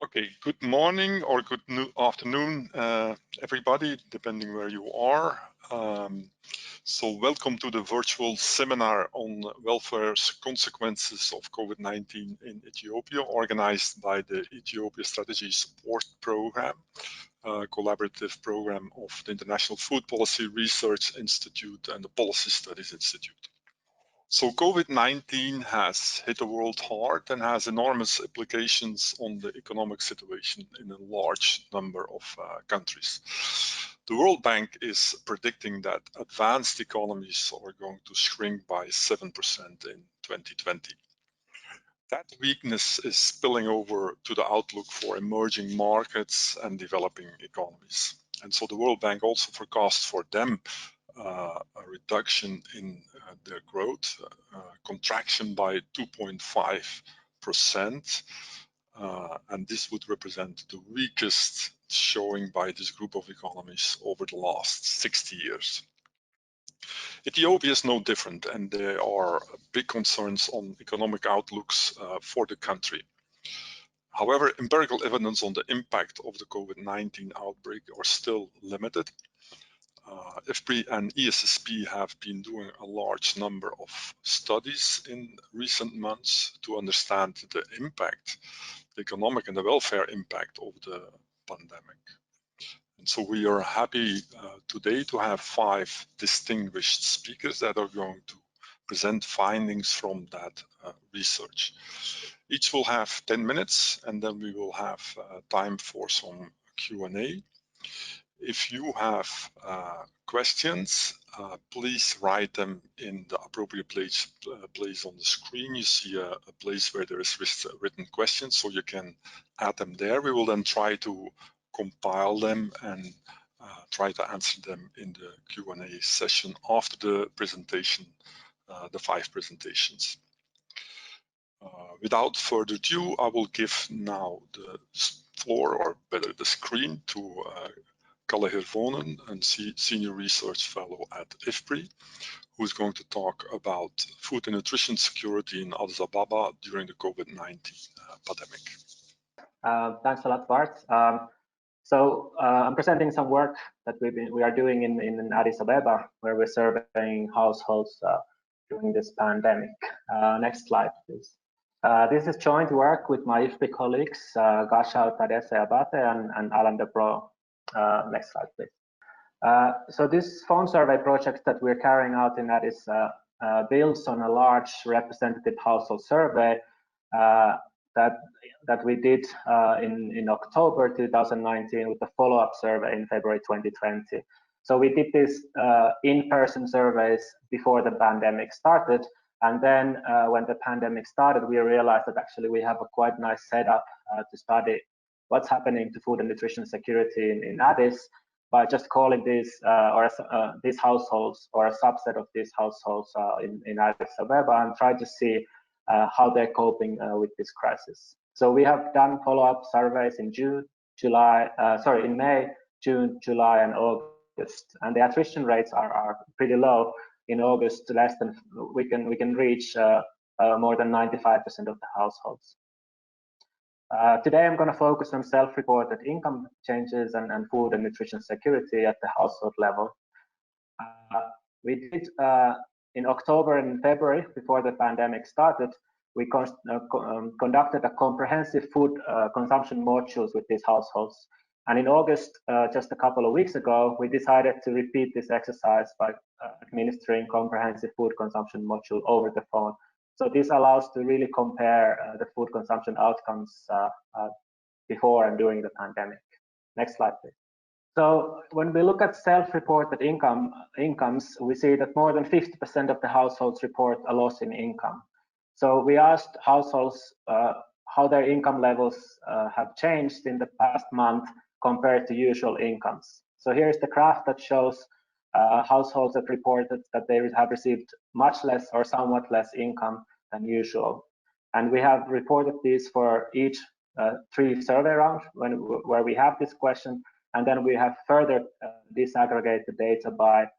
Okay, good morning or good afternoon, everybody, depending where you are. So welcome to the virtual seminar on welfare consequences of COVID-19 in Ethiopia, organized by the Ethiopia Strategy Support Program, a collaborative program of the International Food Policy Research Institute and the Policy Studies Institute. So COVID-19 has hit the world hard and has enormous implications on the economic situation in a large number of countries. The World Bank is predicting that advanced economies are going to shrink by 7% in 2020. That weakness is spilling over to the outlook for emerging markets and developing economies. And so the World Bank also forecasts for them a reduction in their growth, contraction by 2.5%, and this would represent the weakest showing by this group of economies over the last 60 years. Ethiopia is no different, and there are big concerns on economic outlooks for the country. However, empirical evidence on the impact of the COVID-19 outbreak are still limited. IFPRI and ESSP have been doing a large number of studies in recent months to understand the impact, the economic and the welfare impact of the pandemic. And so we are happy today to have 5 distinguished speakers that are going to present findings from that research. Each will have 10 minutes, and then we will have time for some Q&A. If you have questions, please write them in the appropriate place on the screen. You see a place where there is written questions, so you can add them there. We will then try to compile them and try to answer them in the Q&A session after the presentation, the 5 presentations. Without further ado, I will give now the floor, or better the screen, to Kalle Hirvonen, a Senior Research Fellow at IFPRI, who is going to talk about food and nutrition security in Addis Ababa during the COVID-19 pandemic. Thanks a lot, Bart. I'm presenting some work that we are doing in Addis Ababa, where we're surveying households during this pandemic. Next slide, please. This is joint work with my IFPRI colleagues, Gasha Tadesse Abate and Alan Debro. Next slide, please. So this phone survey project that we're carrying out in Addis builds on a large representative household survey that we did in October 2019 with a follow-up survey in February 2020. So we did this in-person surveys before the pandemic started, and then when the pandemic started, we realized that actually we have a quite nice setup to study what's happening to food and nutrition security in Addis by just calling these households or a subset of these households in Addis Ababa and try to see how they're coping with this crisis. So we have done follow-up surveys in in May, June, July, and August, and the attrition rates are pretty low. In August, less than we can reach more than 95% of the households. Today, I'm going to focus on self-reported income changes and food and nutrition security at the household level. We did in October and February, before the pandemic started, we conducted a comprehensive food consumption modules with these households. And in August, just a couple of weeks ago, we decided to repeat this exercise by administering comprehensive food consumption module over the phone. So this allows to really compare the food consumption outcomes before and during the pandemic. Next slide, please. So when we look at self-reported incomes, we see that more than 50% of the households report a loss in income. So we asked households how their income levels have changed in the past month compared to usual incomes. So here's the graph that shows households that reported that they have received much less or somewhat less income than usual. And we have reported these for each 3 survey rounds where we have this question, and then we have further disaggregated the data by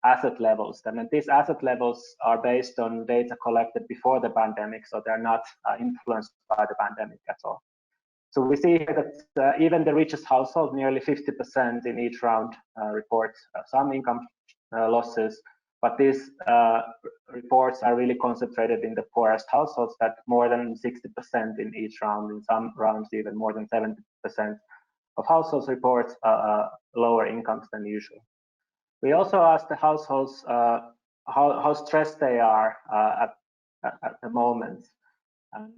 asset levels. And these asset levels are based on data collected before the pandemic, so they're not influenced by the pandemic at all. So we see here that even the richest household, nearly 50% in each round, report some income losses, but these reports are really concentrated in the poorest households, that more than 60% in each round, in some rounds even more than 70% of households report lower incomes than usual. We also asked the households how stressed they are at the moment. And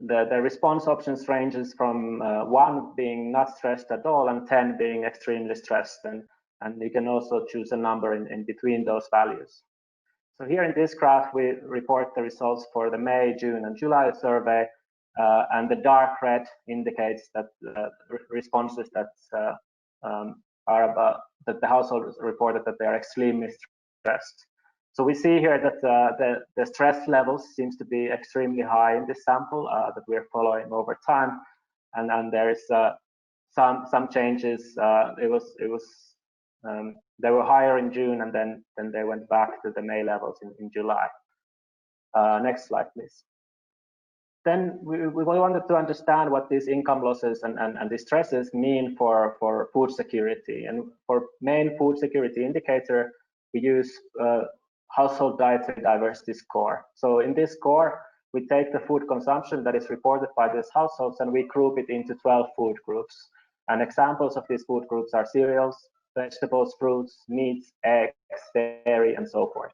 the response options ranges from 1 being not stressed at all and 10 being extremely stressed. And you can also choose a number in between those values. So here in this graph, we report the results for the May, June, and July survey. And the dark red indicates that responses that are about that the household reported that they are extremely stressed. So we see here that the stress levels seems to be extremely high in this sample that we're following over time, and there is some changes. They were higher in June, and then they went back to the May levels in July. Next slide, please. Then we wanted to understand what these income losses and these stresses mean for food security. And for main food security indicator, we use household dietary diversity score. So in this score, we take the food consumption that is reported by these households and we group it into 12 food groups. And examples of these food groups are cereals, vegetables, fruits, meats, eggs, dairy, and so forth.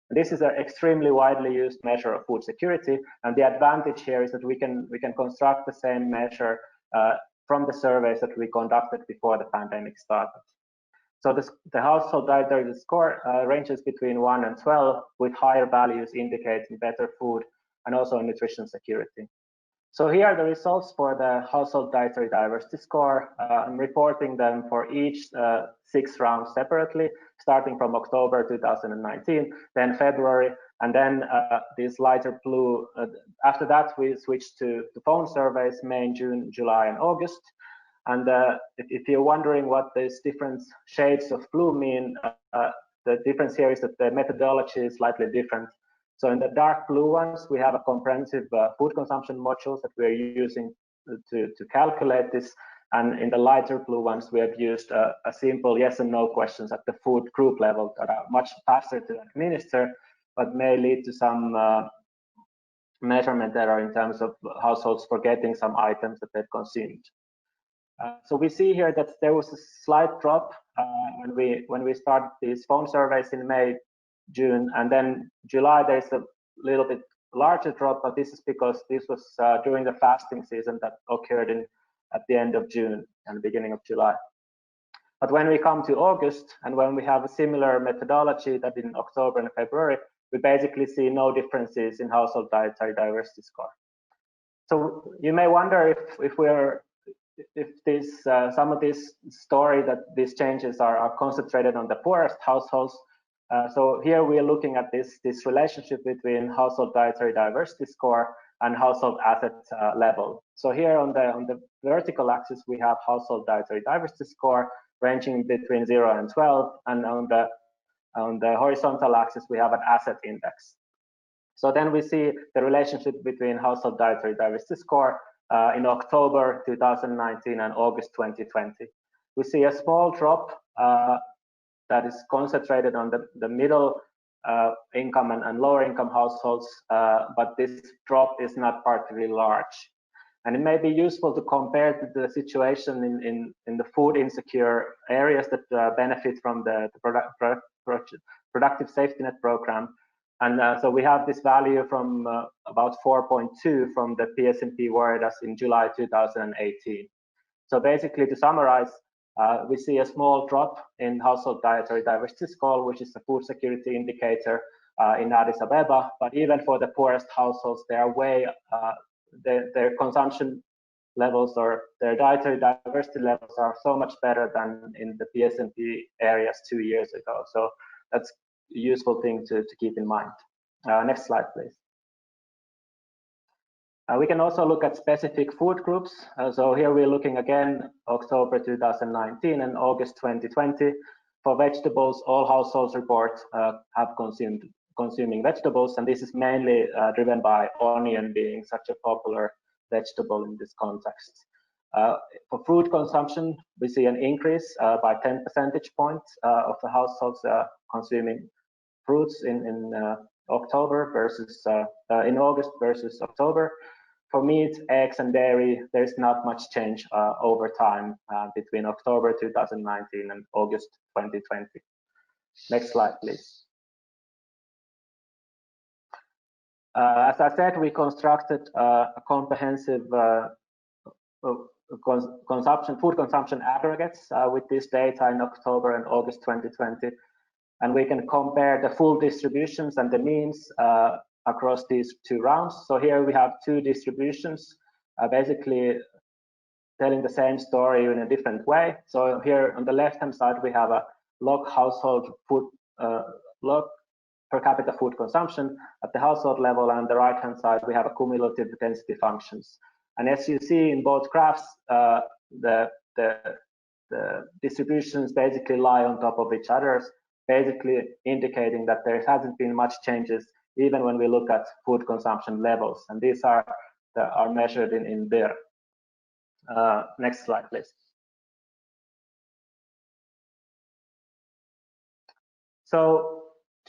This is an extremely widely used measure of food security, and the advantage here is that we can construct the same measure from the surveys that we conducted before the pandemic started. So the household dietary score ranges between 1 and 12, with higher values indicating better food and also nutrition security. So here are the results for the household dietary diversity score. I'm reporting them for each 6 rounds separately, starting from October 2019, then February, and then this lighter blue. After that, we switched to phone surveys, May, June, July, and August. And if you're wondering what these different shades of blue mean, the difference here is that the methodology is slightly different. So in the dark blue ones, we have a comprehensive food consumption modules that we're using to calculate this. And in the lighter blue ones, we have used a simple yes and no questions at the food group level that are much faster to administer, but may lead to some measurement error in terms of households forgetting some items that they've consumed. So we see here that there was a slight drop when we started these phone surveys in May, June, and then July there's a little bit larger drop, but this is because this was during the fasting season that occurred at the end of June and the beginning of July. But when we come to August and when we have a similar methodology that in October and February, we basically see no differences in household dietary diversity score. So you may wonder if this some of this story that these changes are concentrated on the poorest households. So here we are looking at this relationship between household dietary diversity score and household asset level. So here on the vertical axis we have household dietary diversity score ranging between 0 and 12, and on the horizontal axis we have an asset index. So then we see the relationship between household dietary diversity score in October 2019 and August 2020. We see a small drop that is concentrated on the middle income and lower income households, but this drop is not particularly large. And it may be useful to compare to the situation in the food insecure areas that benefit from the productive safety net program. And so we have this value from about 4.2 from the PSNP Veritas in July 2018. So basically, to summarize, we see a small drop in household dietary diversity score, which is a food security indicator in Addis Ababa. But even for the poorest households, they are way their consumption levels or their dietary diversity levels are so much better than in the PSNP areas 2 years ago. So that's a useful thing to keep in mind. Next slide, please. We can also look at specific food groups. So here we're looking again, October 2019 and August 2020. For vegetables, all households report have consuming vegetables, and this is mainly driven by onion being such a popular vegetable in this context. For fruit consumption, we see an increase by 10 percentage points of the households consuming fruits in October versus in August versus October. For meat, eggs, and dairy, there's not much change over time between October 2019 and August 2020. Next slide, please. As I said, we constructed a comprehensive food consumption aggregates with this data in October and August 2020. And we can compare the full distributions and the means across these two rounds. So here we have two distributions, basically telling the same story in a different way. So here on the left-hand side, we have a log household food, log per capita food consumption at the household level, and on the right-hand side, we have a cumulative density functions. And as you see in both graphs, the distributions basically lie on top of each other, basically indicating that there hasn't been much changes even when we look at food consumption levels. And these are measured in there. Next slide, please. So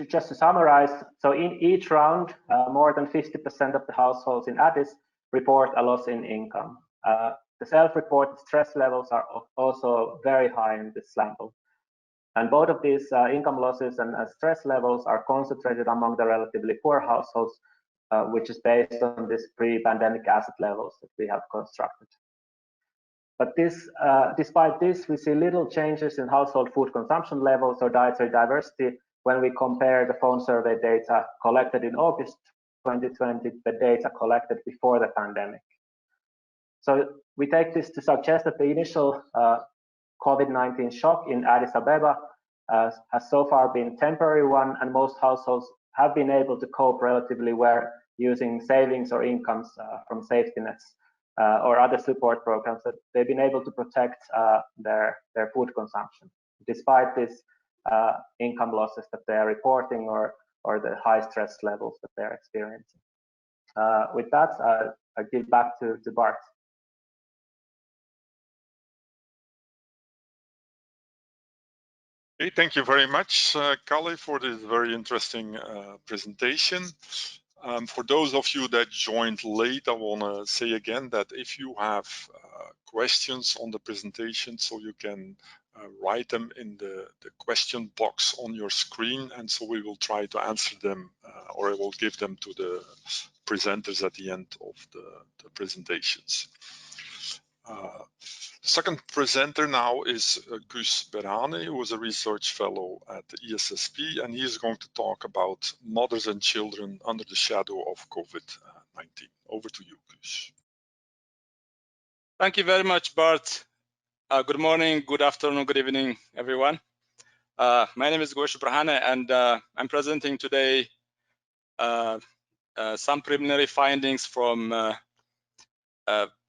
just to summarize, so in each round, more than 50% of the households in Addis report a loss in income. The self-reported stress levels are also very high in this sample. And both of these income losses and stress levels are concentrated among the relatively poor households, which is based on this pre-pandemic asset levels that we have constructed. But despite this, we see little changes in household food consumption levels or dietary diversity when we compare the phone survey data collected in August 2020 to the data collected before the pandemic. So we take this to suggest that the initial COVID-19 shock in Addis Ababa has so far been a temporary one, and most households have been able to cope relatively well using savings or incomes from safety nets or other support programs that they've been able to protect their food consumption, despite these income losses that they are reporting or the high stress levels that they're experiencing. With that, I give back to Bart. Okay, thank you very much, Kalle, for this very interesting presentation. For those of you that joined late, I want to say again that if you have questions on the presentation, so you can write them in the question box on your screen, and so we will try to answer them or I will give them to the presenters at the end of the presentations. Second presenter now is Gus Berhane, who is a research fellow at the ESSP, and he is going to talk about mothers and children under the shadow of COVID-19. Over to you, Gus. Thank you very much, Bart. Good morning, good afternoon, good evening, everyone. My name is Gus Berhane, and I'm presenting today some preliminary findings from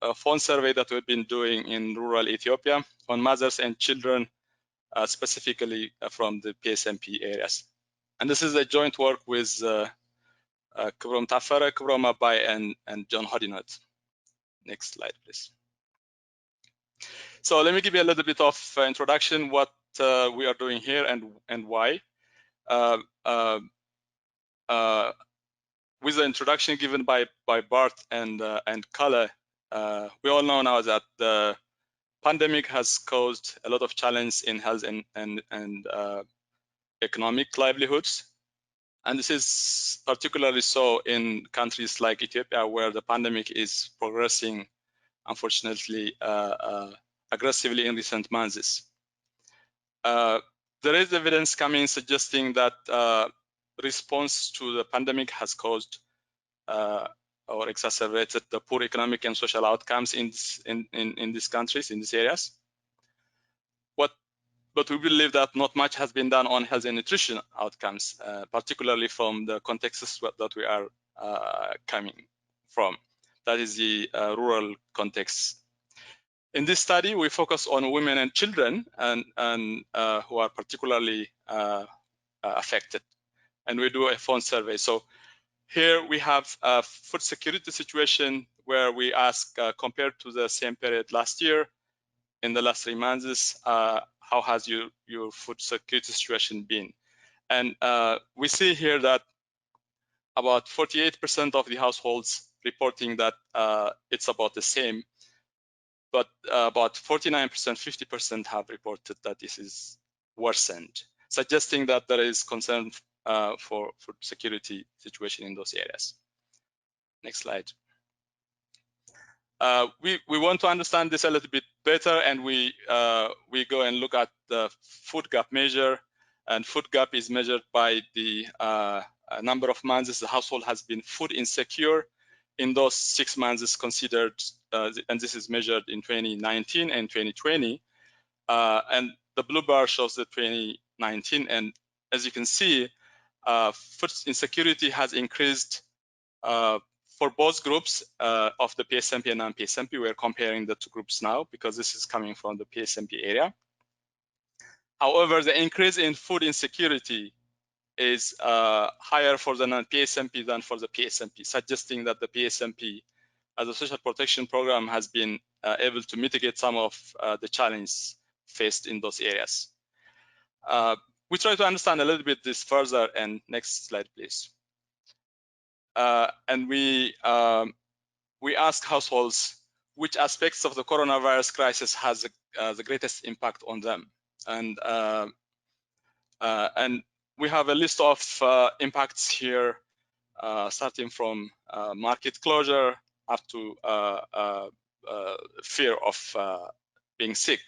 a phone survey that we've been doing in rural Ethiopia on mothers and children, specifically from the PSMP areas. And this is a joint work with Kibrom Tafere, Kibrom Abai, and John Hodinot. Next slide, please. So let me give you a little bit of introduction what we are doing here and why. With the introduction given by Bart and Kalle, we all know now that the pandemic has caused a lot of challenge in health and economic livelihoods. And this is particularly so in countries like Ethiopia, where the pandemic is progressing, unfortunately, aggressively in recent months. There is evidence coming suggesting that response to the pandemic has caused or exacerbated the poor economic and social outcomes in these countries, in these areas. But we believe that not much has been done on health and nutrition outcomes, particularly from the contexts that we are coming from. That is the rural context. In this study, we focus on women and children and who are particularly affected. And we do a phone survey. So here we have a food security situation where we ask compared to the same period last year, in the last 3 months, how has your food security situation been? And we see here that about 48% of the households reporting that it's about the same, but about 49%, 50% have reported that this is worsened, suggesting that there is concern for security situation in those areas. Next slide. We want to understand this a little bit better, and we go and look at the food gap measure. And food gap is measured by the number of months the household has been food insecure in those 6 months considered, and this is measured in 2019 and 2020. And the blue bar shows the 2019, and as you can see, food insecurity has increased for both groups of the PSMP and non-PSMP. We're comparing the two groups now because this is coming from the PSMP area. However, the increase in food insecurity is higher for the non-PSMP than for the PSMP, suggesting that the PSMP as a social protection program has been able to mitigate some of the challenges faced in those areas. We try to understand a little bit this further, and next slide, please. And we ask households which aspects of the coronavirus crisis has the greatest impact on them, and we have a list of impacts here, starting from market closure up to fear of being sick.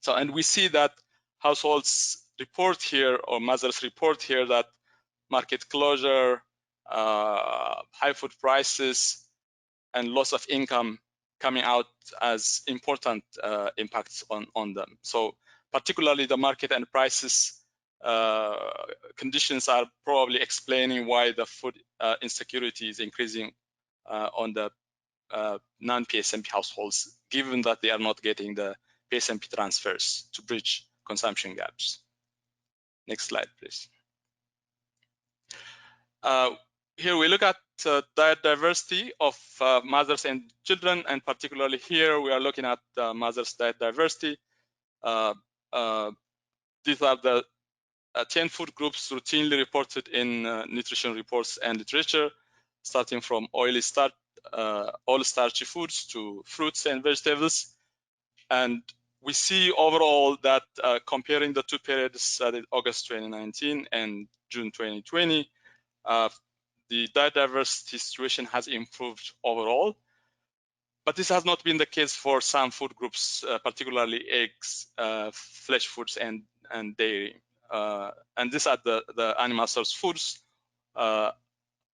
So, and we see that households report here, or mothers report here, that market closure, high food prices, and loss of income coming out as important impacts on them. So particularly the market and prices conditions are probably explaining why the food insecurity is increasing on the non-PSMP households, given that they are not getting the PSMP transfers to bridge consumption gaps. Next slide, please. Here we look at diet diversity of mothers and children, and particularly here we are looking at mothers' diet diversity. These are the 10 food groups routinely reported in nutrition reports and literature, starting from all starchy foods to fruits and vegetables. And we see overall that comparing the two periods, August 2019 and June 2020, the diet diversity situation has improved overall. But this has not been the case for some food groups, particularly eggs, flesh foods, and dairy. And these are the animal source foods,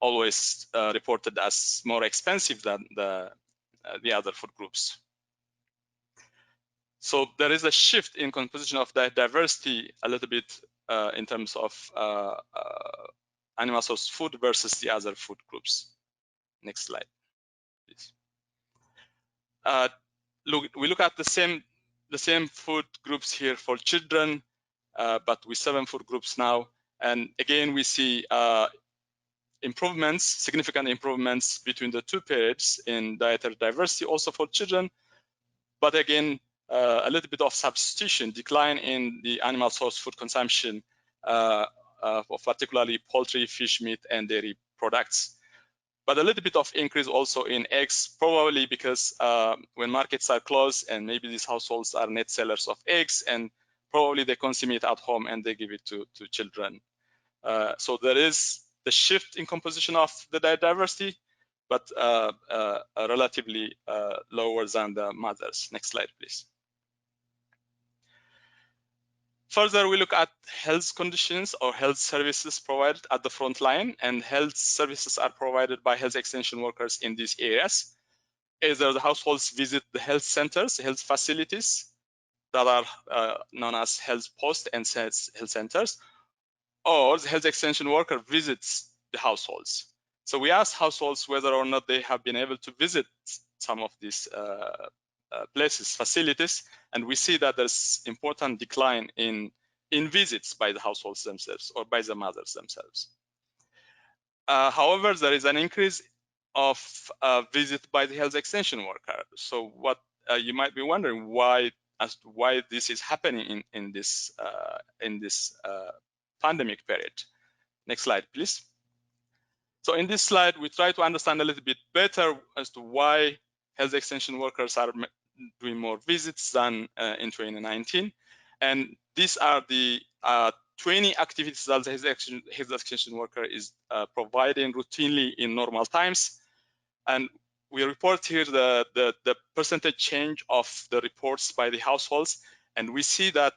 always reported as more expensive than the other food groups. So there is a shift in composition of diet diversity a little bit in terms of animal source food versus the other food groups. Next slide, please. We look at the same food groups here for children, but with 7 food groups now, and again we see improvements, significant improvements between the two periods in dietary diversity, also for children, but again a little bit of substitution, decline in the animal source food consumption of particularly poultry, fish, meat, and dairy products. But a little bit of increase also in eggs, probably because when markets are closed and maybe these households are net sellers of eggs, and probably they consume it at home and they give it to children. So there is the shift in composition of the diet diversity, but relatively lower than the mothers. Next slide, please. Further, we look at health conditions or health services provided at the front line, and health services are provided by health extension workers in these areas. Either the households visit the health centers, health facilities that are known as health posts and health centers, or the health extension worker visits the households. So we ask households whether or not they have been able to visit some of these places, facilities, and we see that there's important decline in visits by the households themselves or by the mothers themselves. However, there is an increase of visit by the health extension worker. So what you might be wondering why this is happening in this pandemic period. Next slide, please. So in this slide, we try to understand a little bit better as to why health extension workers are doing more visits than in 2019. And these are the 20 activities that the health extension worker is providing routinely in normal times. And we report here the percentage change of the reports by the households. And we see that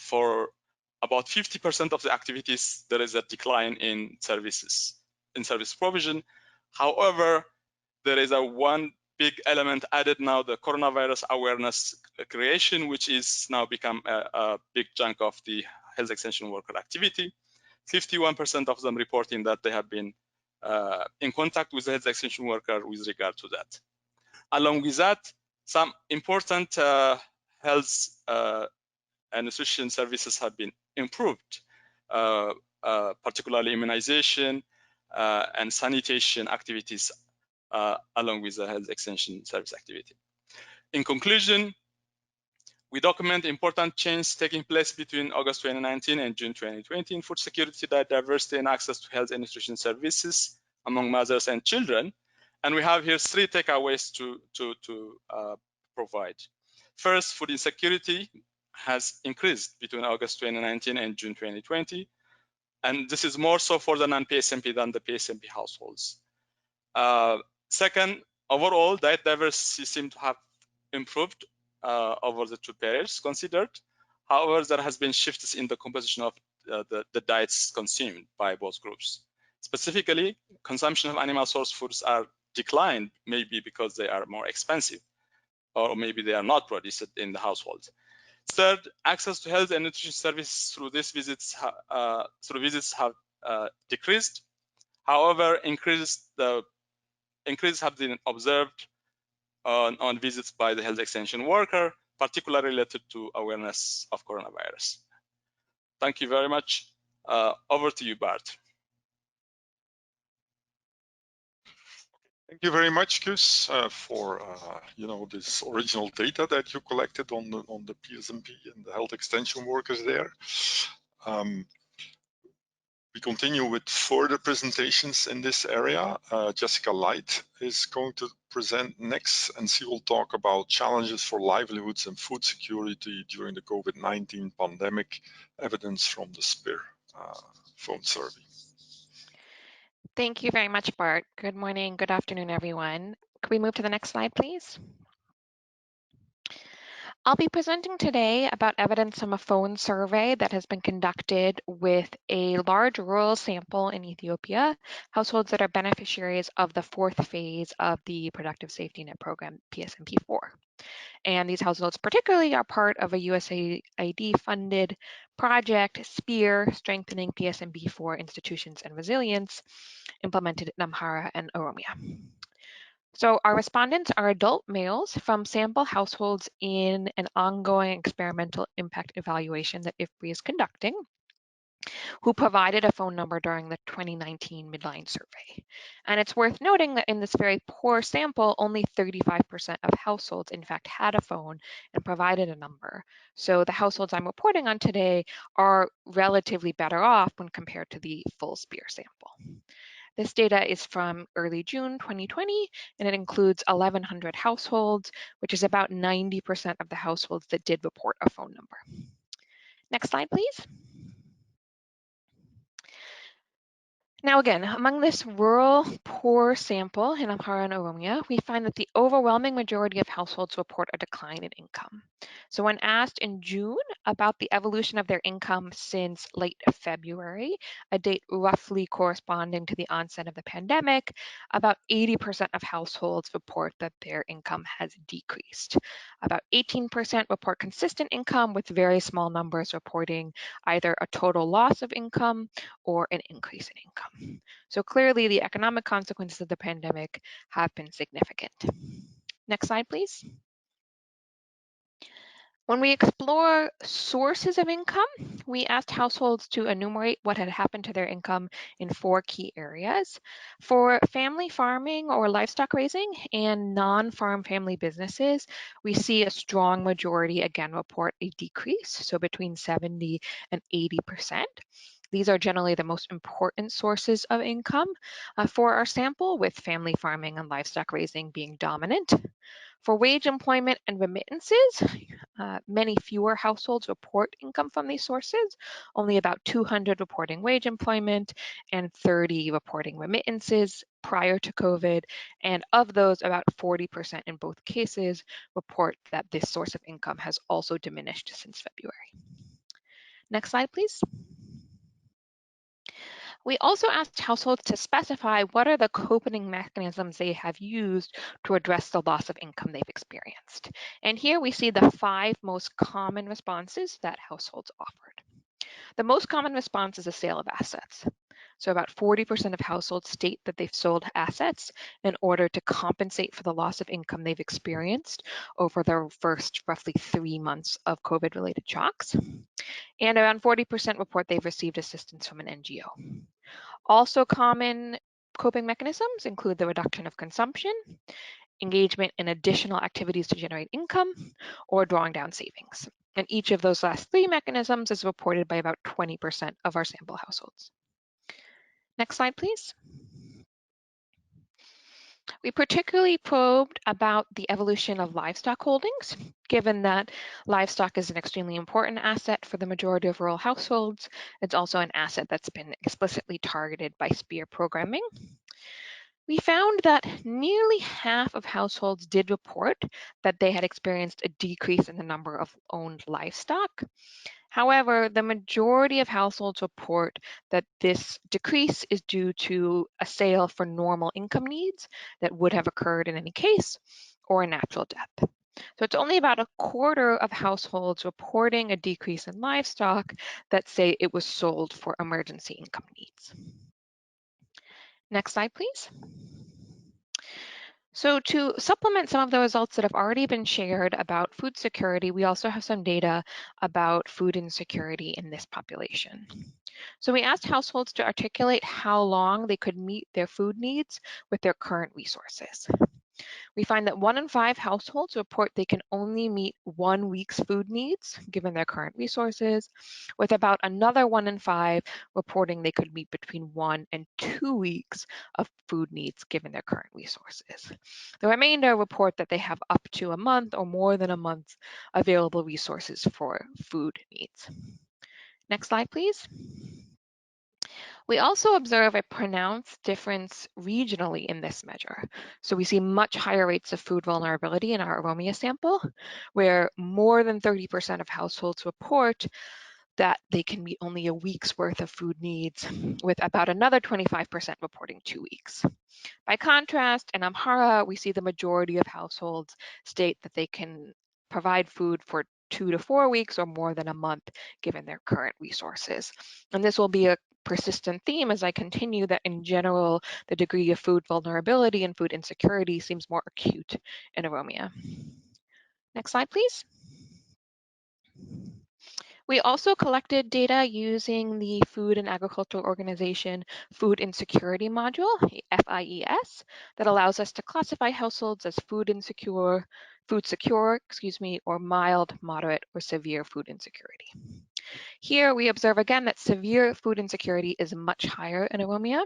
for about 50% of the activities, there is a decline in service provision. However, there is one big element added now, the coronavirus awareness creation, which is now become a big chunk of the health extension worker activity. 51% of them reporting that they have been in contact with the health extension worker with regard to that. Along with that, some important health and nutrition services have been improved, particularly immunization and sanitation activities along with the health extension service activity. In conclusion, we document important changes taking place between August 2019 and June 2020 in food security, diversity, and access to health and nutrition services among mothers and children. And we have here 3 takeaways to provide. First, food insecurity has increased between August 2019 and June 2020. And this is more so for the non-PSMP than the PSMP households. Second, overall, diet diversity seems to have improved over the 2 periods considered. However, there has been shifts in the composition of the diets consumed by both groups. Specifically, consumption of animal source foods are declined, maybe because they are more expensive, or maybe they are not produced in the household. Third, access to health and nutrition services through these visits have decreased. However, increases have been observed on visits by the health extension worker, particularly related to awareness of coronavirus. Thank you very much. Over to you, Bart. Thank you very much, Gus, for this original data that you collected on the PSMP and the health extension workers there. We continue with further presentations in this area. Jessica Light is going to present next, and she will talk about challenges for livelihoods and food security during the COVID-19 pandemic, evidence from the SPIR phone survey. Thank you very much, Bart. Good morning, good afternoon, everyone. Could we move to the next slide, please? I'll be presenting today about evidence from a phone survey that has been conducted with a large rural sample in Ethiopia, households that are beneficiaries of the 4th phase of the Productive Safety Net Program, PSMP4. And these households particularly are part of a USAID-funded project, SPIR, Strengthening PSMP4 Institutions and Resilience, implemented in Amhara and Oromia. So our respondents are adult males from sample households in an ongoing experimental impact evaluation that IFPRI is conducting, who provided a phone number during the 2019 midline survey. And it's worth noting that in this very poor sample, only 35% of households in fact had a phone and provided a number. So the households I'm reporting on today are relatively better off when compared to the full SPIR sample. This data is from early June 2020, and it includes 1,100 households, which is about 90% of the households that did report a phone number. Next slide, please. Now again, among this rural poor sample in Amhara and Oromia, we find that the overwhelming majority of households report a decline in income. So when asked in June about the evolution of their income since late February, a date roughly corresponding to the onset of the pandemic, about 80% of households report that their income has decreased. About 18% report consistent income, with very small numbers reporting either a total loss of income or an increase in income. So clearly the economic consequences of the pandemic have been significant. Next slide, please. When we explore sources of income, we asked households to enumerate what had happened to their income in 4 key areas. For family farming or livestock raising and non-farm family businesses, we see a strong majority again report a decrease, so between 70 and 80%. These are generally the most important sources of income for our sample, with family farming and livestock raising being dominant. For wage employment and remittances, many fewer households report income from these sources, only about 200 reporting wage employment and 30 reporting remittances prior to COVID. And of those, about 40% in both cases report that this source of income has also diminished since February. Next slide, please. We also asked households to specify what are the coping mechanisms they have used to address the loss of income they've experienced. And here we see the 5 most common responses that households offered. The most common response is a sale of assets. So about 40% of households state that they've sold assets in order to compensate for the loss of income they've experienced over their first roughly 3 months of COVID-related shocks. And around 40% report they've received assistance from an NGO. Also common coping mechanisms include the reduction of consumption, engagement in additional activities to generate income, or drawing down savings. And each of those last 3 mechanisms is reported by about 20% of our sample households. Next slide, please. We particularly probed about the evolution of livestock holdings, given that livestock is an extremely important asset for the majority of rural households. It's also an asset that's been explicitly targeted by SPEAR programming. We found that nearly half of households did report that they had experienced a decrease in the number of owned livestock. However, the majority of households report that this decrease is due to a sale for normal income needs that would have occurred in any case, or a natural death. So it's only about a quarter of households reporting a decrease in livestock that say it was sold for emergency income needs. Next slide, please. So to supplement some of the results that have already been shared about food security, we also have some data about food insecurity in this population. So we asked households to articulate how long they could meet their food needs with their current resources. We find that 1 in 5 households report they can only meet 1 week's food needs given their current resources, with about another 1 in 5 reporting they could meet between 1 and 2 weeks of food needs given their current resources. The remainder report that they have up to a month or more than a month's available resources for food needs. Next slide, please. We also observe a pronounced difference regionally in this measure. So we see much higher rates of food vulnerability in our Oromia sample, where more than 30% of households report that they can meet only a week's worth of food needs, with about another 25% reporting 2 weeks. By contrast, in Amhara, we see the majority of households state that they can provide food for 2 to 4 weeks or more than a month given their current resources. And this will be a persistent theme as I continue that in general, the degree of food vulnerability and food insecurity seems more acute in Oromia. Next slide, please. We also collected data using the Food and Agricultural Organization Food Insecurity Module, FIES, that allows us to classify households as food secure, or mild, moderate, or severe food insecurity. Here we observe again that severe food insecurity is much higher in Oromia.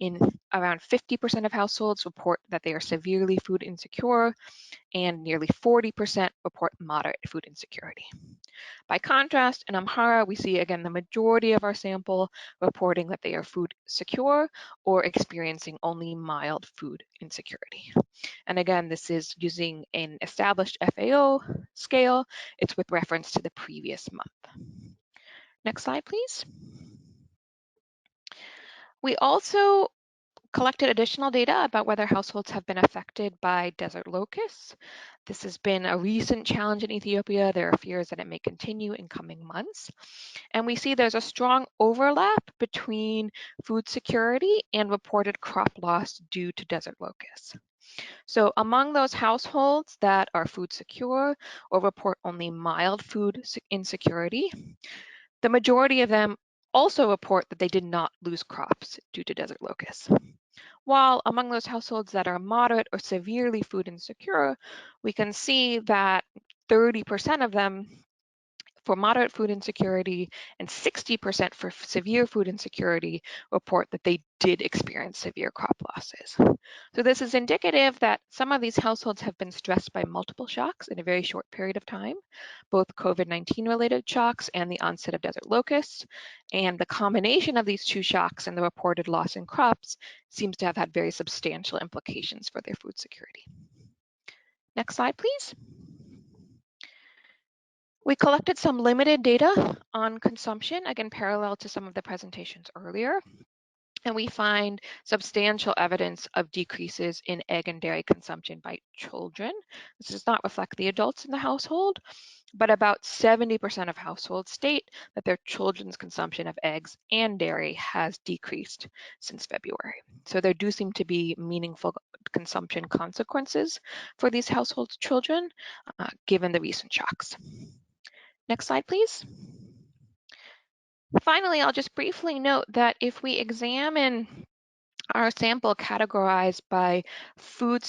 In around 50% of households report that they are severely food insecure, and nearly 40% report moderate food insecurity. By contrast, in Amhara, we see again the majority of our sample reporting that they are food secure or experiencing only mild food insecurity. And again, this is using an established FAO scale. It's with reference to the previous month. Next slide, please. We also collected additional data about whether households have been affected by desert locusts. This has been a recent challenge in Ethiopia. There are fears that it may continue in coming months. And we see there's a strong overlap between food security and reported crop loss due to desert locusts. So among those households that are food secure or report only mild food insecurity, the majority of them also report that they did not lose crops due to desert locusts. While among those households that are moderate or severely food insecure, we can see that 30% of them for moderate food insecurity and 60% for severe food insecurity report that they did experience severe crop losses. So this is indicative that some of these households have been stressed by multiple shocks in a very short period of time, both COVID-19 related shocks and the onset of desert locusts. And the combination of these two shocks and the reported loss in crops seems to have had very substantial implications for their food security. Next slide, please. We collected some limited data on consumption, again, parallel to some of the presentations earlier, and we find substantial evidence of decreases in egg and dairy consumption by children. This does not reflect the adults in the household, but about 70% of households state that their children's consumption of eggs and dairy has decreased since February. So there do seem to be meaningful consumption consequences for these households' children, given the recent shocks. Next slide, please. Finally, I'll just briefly note that if we examine our sample categorized by food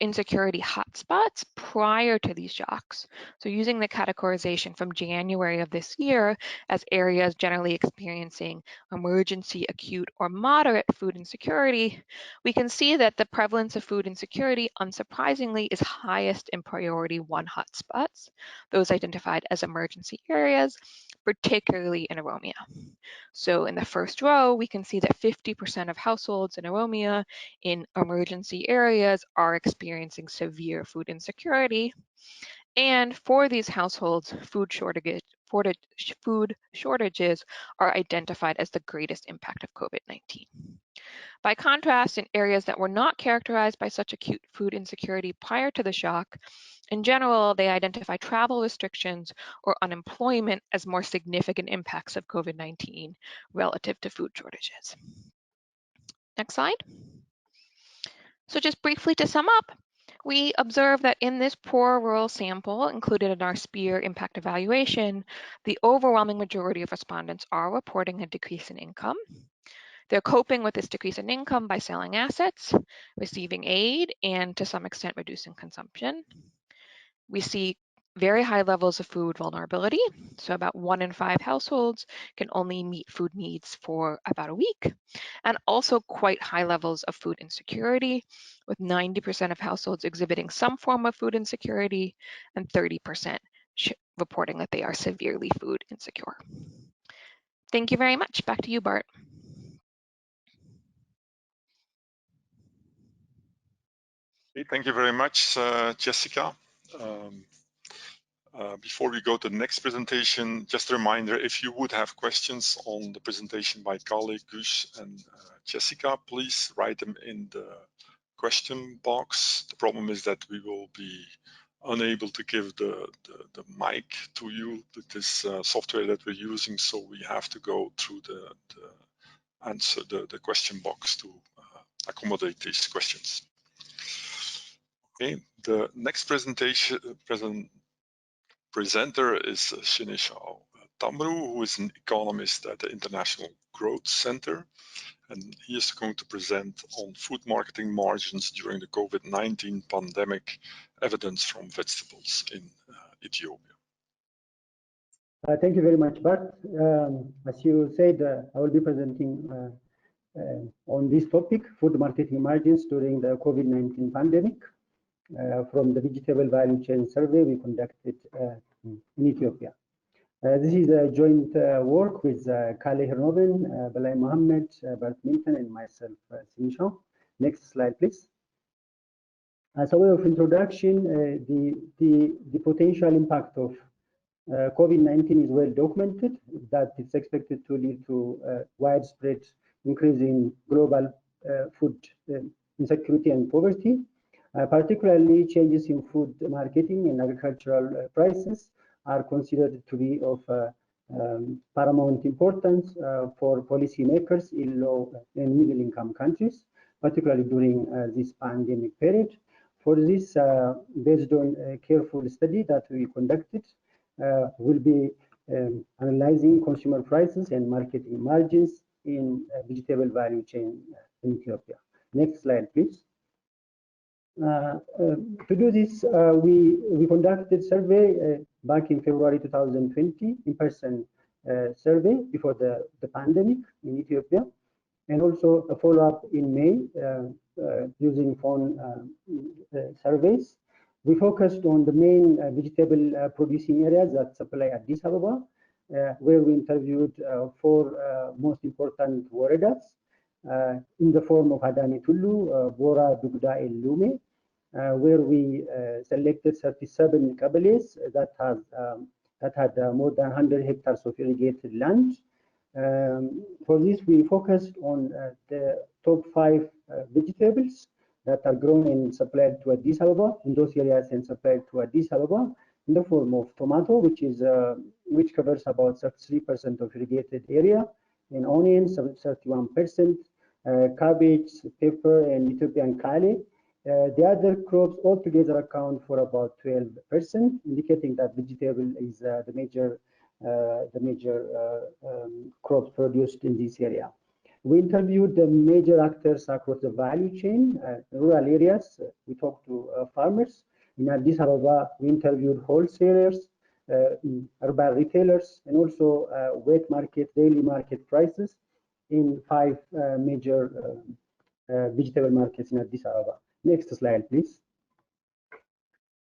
insecurity hotspots prior to these shocks, so using the categorization from January of this year as areas generally experiencing emergency, acute, or moderate food insecurity, we can see that the prevalence of food insecurity, unsurprisingly, is highest in priority 1 hotspots, those identified as emergency areas, particularly in Oromia. So in the first row, we can see that 50% of households in Oromia in emergency areas are experiencing severe food insecurity. And for these households, food shortages are identified as the greatest impact of COVID-19. By contrast, in areas that were not characterized by such acute food insecurity prior to the shock, in general, they identify travel restrictions or unemployment as more significant impacts of COVID-19 relative to food shortages. Next slide. So just briefly to sum up, we observe that in this poor rural sample included in our SPEAR impact evaluation, the overwhelming majority of respondents are reporting a decrease in income. They're coping with this decrease in income by selling assets, receiving aid, and to some extent reducing consumption. We see very high levels of food vulnerability. So about 1 in 5 households can only meet food needs for about a week. And also quite high levels of food insecurity, with 90% of households exhibiting some form of food insecurity and 30% reporting that they are severely food insecure. Thank you very much. Back to you, Bart. Thank you very much, Jessica. Before we go to the next presentation, just a reminder, if you would have questions on the presentation by colleague Gus and Jessica, please write them in the question box. The problem is that we will be unable to give the mic to you with this software that we're using, so we have to go through the question box to accommodate these questions. Okay, the next presenter is Shinesha Tamru, who is an economist at the International Growth Center, and he is going to present on food marketing margins during the COVID-19 pandemic, evidence from vegetables in Ethiopia. Thank you very much, Bart. As you said, I will be presenting on this topic, food marketing margins during the COVID-19 pandemic. From the vegetable value chain survey we conducted in Ethiopia. This is a joint work with Kale Hirnoven, Balai Mohammed, Bart Minton, and myself, Sinisha. Next slide, please. As a way of introduction, the potential impact of COVID-19 is well documented, that it's expected to lead to widespread increase in global food insecurity and poverty. Particularly, changes in food marketing and agricultural prices are considered to be of paramount importance for policymakers in low and middle income countries. particularly during this pandemic period. For this, based on a careful study that we conducted, we'll be analyzing consumer prices and marketing margins in vegetable value chain in Ethiopia. Next slide, please. To do this, we conducted survey back in February 2020, in-person survey before the pandemic in Ethiopia, and also a follow-up in May using phone surveys. We focused on the main vegetable producing areas that supply Addis Ababa, where we interviewed 4 most important woredas in the form of Adani Tullu, Bora, Dugda, and Lume, where we selected 37 kabbales that had more than 100 hectares of irrigated land. For this, we focused on the top 5 vegetables that are grown and supplied to Addis Ababa in those areas and supplied to Addis Ababa in the form of tomato, which covers about 33% of irrigated area, and onions 31%, cabbage, pepper, and Ethiopian kale. The other crops altogether account for about 12%, indicating that vegetable is the major crops produced in this area. We interviewed the major actors across the value chain, rural areas. We talked to farmers. In Addis Ababa, we interviewed wholesalers, urban retailers, and also wet market, daily market prices in 5 major vegetable markets in Addis Ababa. Next slide, please.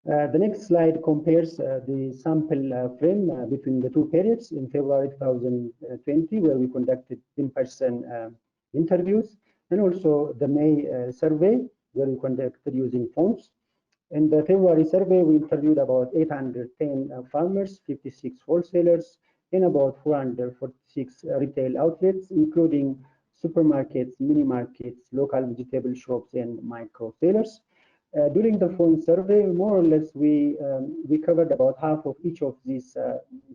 The next slide compares the sample frame between the 2 periods in February 2020, where we conducted in-person interviews, and also the May survey, where we conducted using phones. In the February survey, we interviewed about 810 farmers, 56 wholesalers, and about 446 retail outlets, including supermarkets, mini markets, local vegetable shops, and micro sellers. During the phone survey, more or less, we covered about half of each of these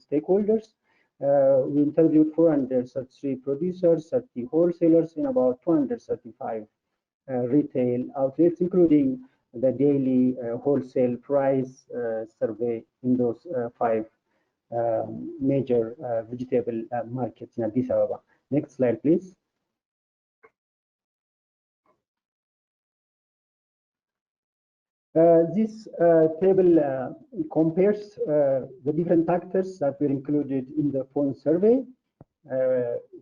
stakeholders. We interviewed 433 producers, 30 wholesalers, and about 235 retail outlets, including the daily wholesale price survey in those 5 major vegetable markets in Addis Ababa. Next slide, please. This table compares the different actors that were included in the phone survey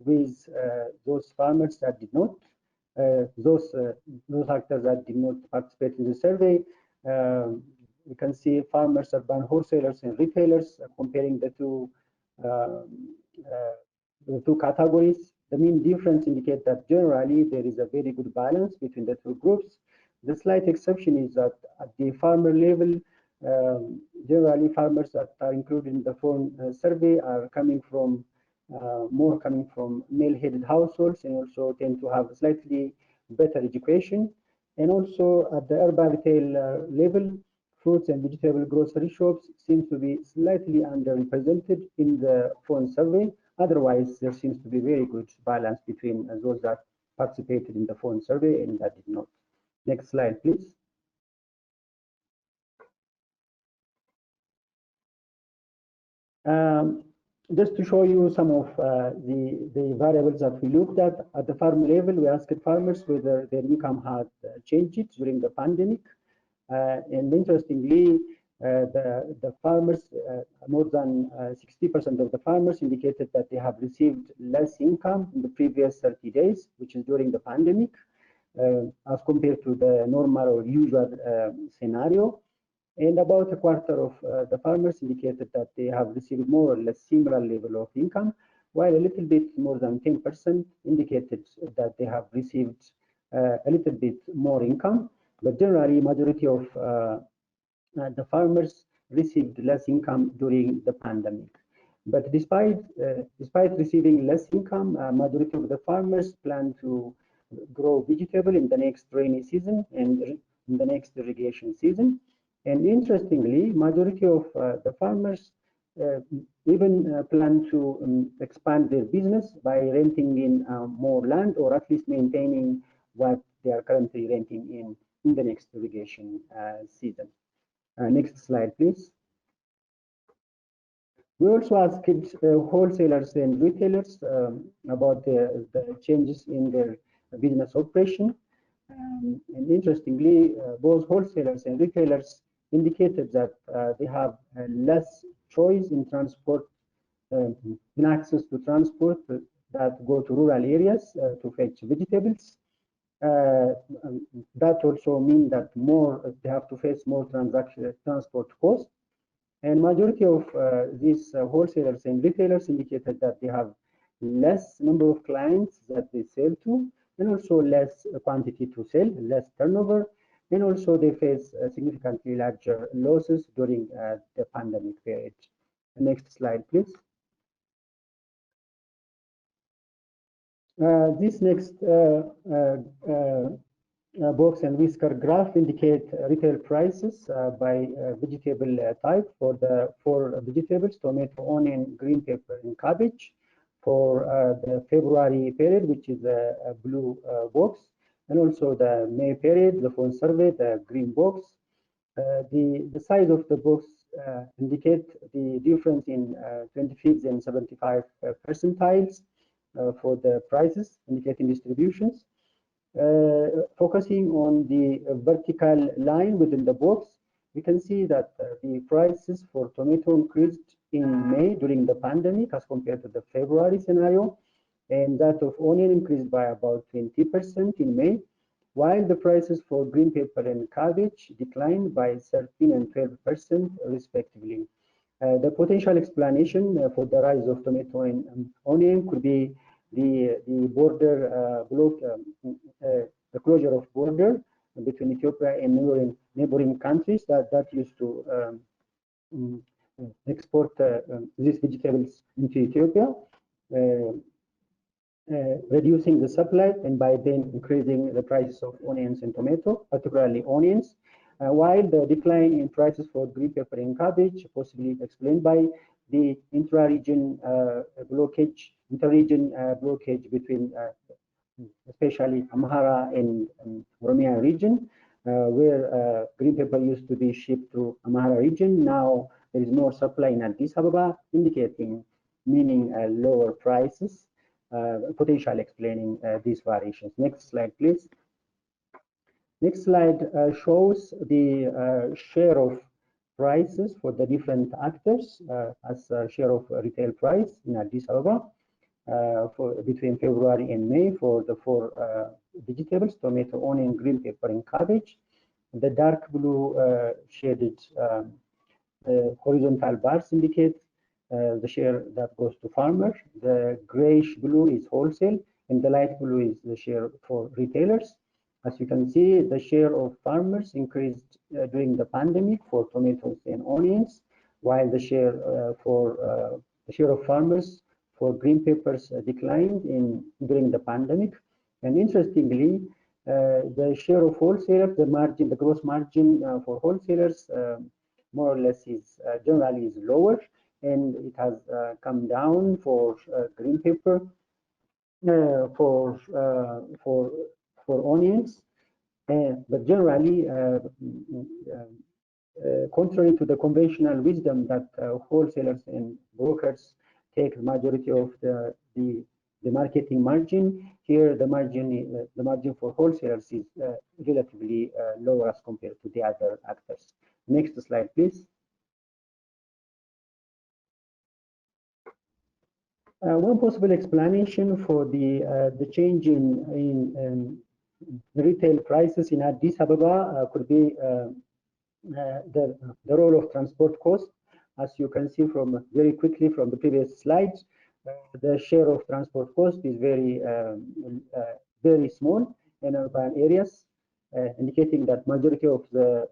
with those farmers that did not, those actors that did not participate in the survey. You can see farmers, urban wholesalers, and retailers comparing the two categories. The main difference indicates that generally there is a very good balance between the 2 groups. The slight exception is that at the farmer level, generally farmers that are included in the phone survey are coming from male-headed households, and also tend to have slightly better education. And also at the urban retail level, fruits and vegetable grocery shops seem to be slightly underrepresented in the phone survey. Otherwise, there seems to be very good balance between those that participated in the phone survey and that did not. Next slide, please. Just to show you some of the variables that we looked at the farm level, we asked farmers whether their income had changed during the pandemic. And interestingly, the farmers, more than 60% of the farmers indicated that they have received less income in the previous 30 days, which is during the pandemic, as compared to the normal or usual scenario. And about a quarter of the farmers indicated that they have received more or less similar level of income, while a little bit more than 10% indicated that they have received a little bit more income. But generally, majority of the farmers received less income during the pandemic. But despite receiving less income, majority of the farmers plan to grow vegetable in the next rainy season and in the next irrigation season. And interestingly, majority of the farmers even plan to expand their business by renting in more land, or at least maintaining what they are currently renting in the next irrigation season. Next slide, please. We also asked wholesalers and retailers about the changes in their business operation. And interestingly, both wholesalers and retailers indicated that they have less choice in transport, in access to transport that go to rural areas to fetch vegetables. That also means that they have to face more transport costs. And majority of these wholesalers and retailers indicated that they have less number of clients that they sell to, and also less quantity to sell, less turnover, and also they face significantly larger losses during the pandemic period. Next slide, please. This next box and whisker graph indicate retail prices by vegetable type for the four vegetables: tomato, onion, green pepper, and cabbage, for the February period, which is a blue box, and also the May period, the phone survey, the green box. The size of the box indicate the difference in 25th and 75 percentiles for the prices, indicating distributions. Focusing on the vertical line within the box, we can see that the prices for tomato increased in May during the pandemic as compared to the February scenario, and that of onion increased by about 20% in May, while the prices for green pepper and cabbage declined by 13 and 12% respectively. The potential explanation for the rise of tomato and onion could be the border the closure of border between Ethiopia and neighboring countries that used to export these vegetables into Ethiopia, reducing the supply, and by then increasing the prices of onions and tomato, particularly onions. While the decline in prices for green pepper and cabbage possibly explained by the inter-region blockage between especially Amhara and Oromia region, where green pepper used to be shipped to Amhara region. Now there is more supply in Addis Ababa, meaning lower prices, potentially explaining these variations. Next slide, please. Next slide shows the share of prices for the different actors as a share of retail price in Addis Ababa for between February and May for the four vegetables: tomato, onion, green pepper, and cabbage. The dark blue shaded horizontal bars indicate the share that goes to farmer. The grayish blue is wholesale, and the light blue is the share for retailers. As you can see, the share of farmers increased during the pandemic for tomatoes and onions, while the share of farmers for green peppers declined during the pandemic. And interestingly, the share of wholesalers, the gross margin for wholesalers, more or less is generally is lower, and it has come down for green pepper, for onions, but generally, contrary to the conventional wisdom that wholesalers and brokers take the majority of the marketing margin, here the margin for wholesalers is relatively lower as compared to the other actors. Next slide, please. One possible explanation for the change in retail prices in Addis Ababa could be the role of transport cost. As you can see very quickly from the previous slides, the share of transport cost is very small in urban areas, indicating that majority of the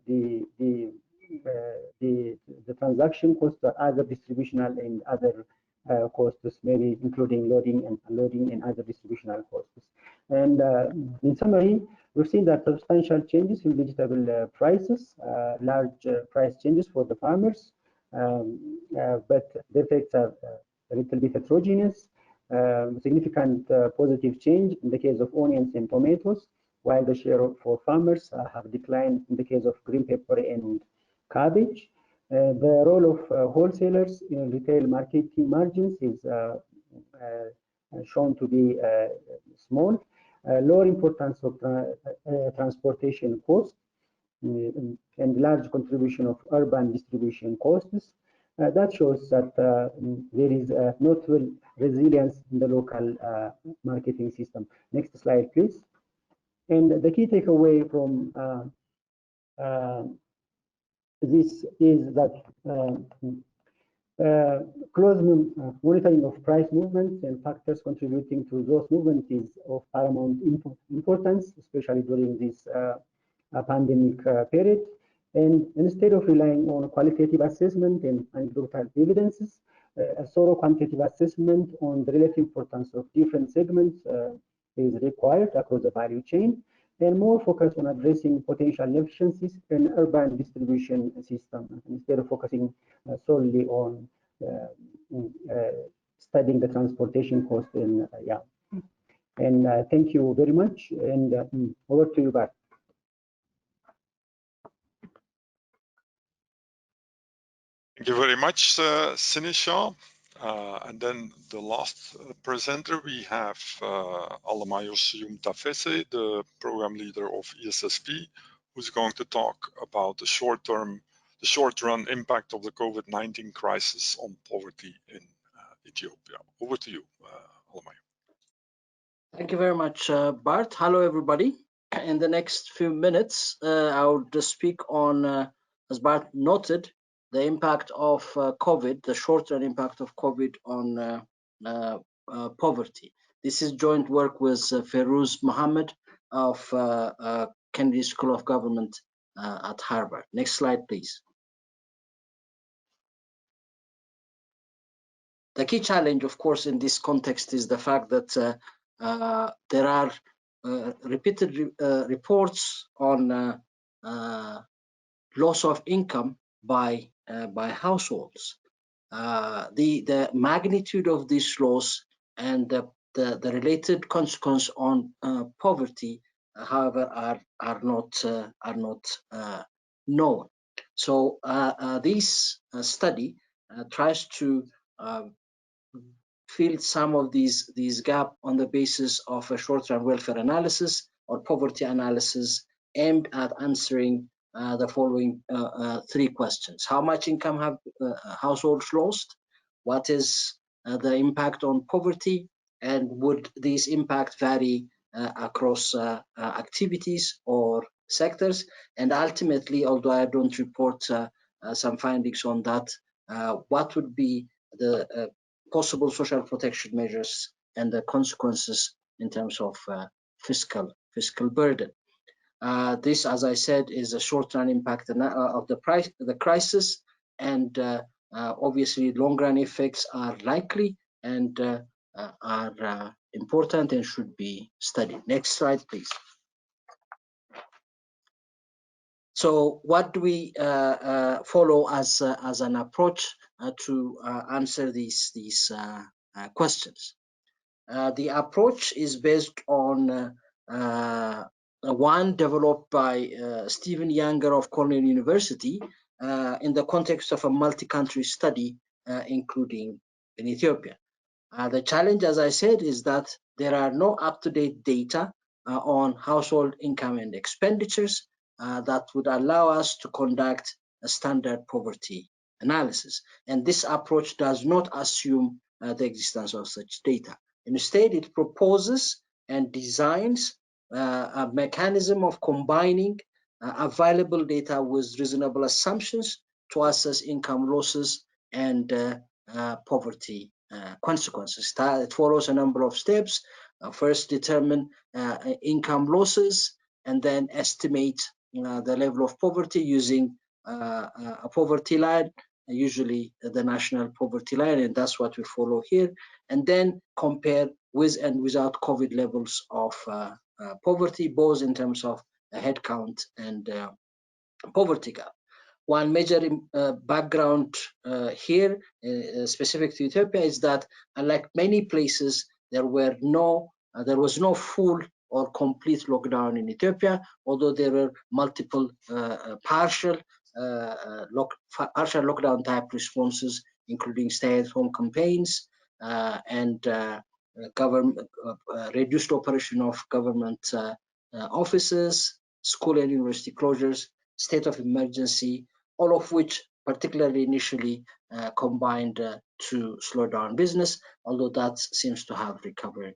transaction costs are either distributional and other costs, maybe including loading and unloading and other distributional costs. And in summary, we've seen that substantial changes in vegetable prices, large price changes for the farmers, but the effects are a little bit heterogeneous. Significant positive change in the case of onions and tomatoes, while the share for farmers have declined in the case of green pepper and cabbage. The role of wholesalers in retail marketing margins is shown to be small. Lower importance of transportation costs and large contribution of urban distribution costs. That shows that there is notable resilience in the local marketing system. Next slide, please. And the key takeaway from this is that close monitoring of price movements and factors contributing to those movements is of paramount importance, especially during this pandemic period. And instead of relying on qualitative assessment and anecdotal evidences, a thorough quantitative assessment on the relative importance of different segments is required across the value chain, and more focus on addressing potential inefficiencies in urban distribution system instead of focusing solely on studying the transportation cost. And thank you very much. And over to you, Bart. Thank you very much, Sinisha. And then the last presenter, we have Alamayos Yumtafese, the program leader of ESSP, who's going to talk about the short-run impact of the COVID-19 crisis on poverty in Ethiopia. Over to you, Alamayos. Thank you very much, Bart. Hello, everybody. In the next few minutes, I will just speak on, as Bart noted, the impact of COVID, the short-run impact of COVID on poverty. This is joint work with Ferouz Mohammed of Kennedy School of Government at Harvard. Next slide, please. The key challenge, of course, in this context is the fact that there are repeated reports on loss of income by households. The magnitude of this loss and the related consequence on poverty, however, are not known. So this study tries to fill some of these gaps on the basis of a short-term welfare analysis or poverty analysis aimed at answering the following three questions. How much income have households lost? What is the impact on poverty? And would this impact vary across activities or sectors? And ultimately, although I don't report some findings on that, what would be the possible social protection measures and the consequences in terms of fiscal burden? This, as I said, is a short-run impact of the crisis, and obviously long-run effects are likely and are important and should be studied. Next slide, please. So, what do we follow as an approach to answer these questions? The approach is based on one developed by Stephen Younger of Cornell University in the context of a multi-country study, including in Ethiopia. The challenge, as I said, is that there are no up-to-date data on household income and expenditures that would allow us to conduct a standard poverty analysis. And this approach does not assume the existence of such data. Instead, it proposes and designs a mechanism of combining available data with reasonable assumptions to assess income losses and poverty consequences. It follows a number of steps. First, determine income losses, and then estimate the level of poverty using a poverty line, usually the national poverty line, and that's what we follow here. And then compare with and without COVID levels of poverty, both in terms of headcount and poverty gap. One major background here, specific to Ethiopia, is that unlike many places, there was no full or complete lockdown in Ethiopia, although there were multiple partial lockdown type responses, including stay-at-home campaigns and reduced operation of government offices, school and university closures, state of emergency, all of which particularly initially combined to slow down business, although that seems to have recovered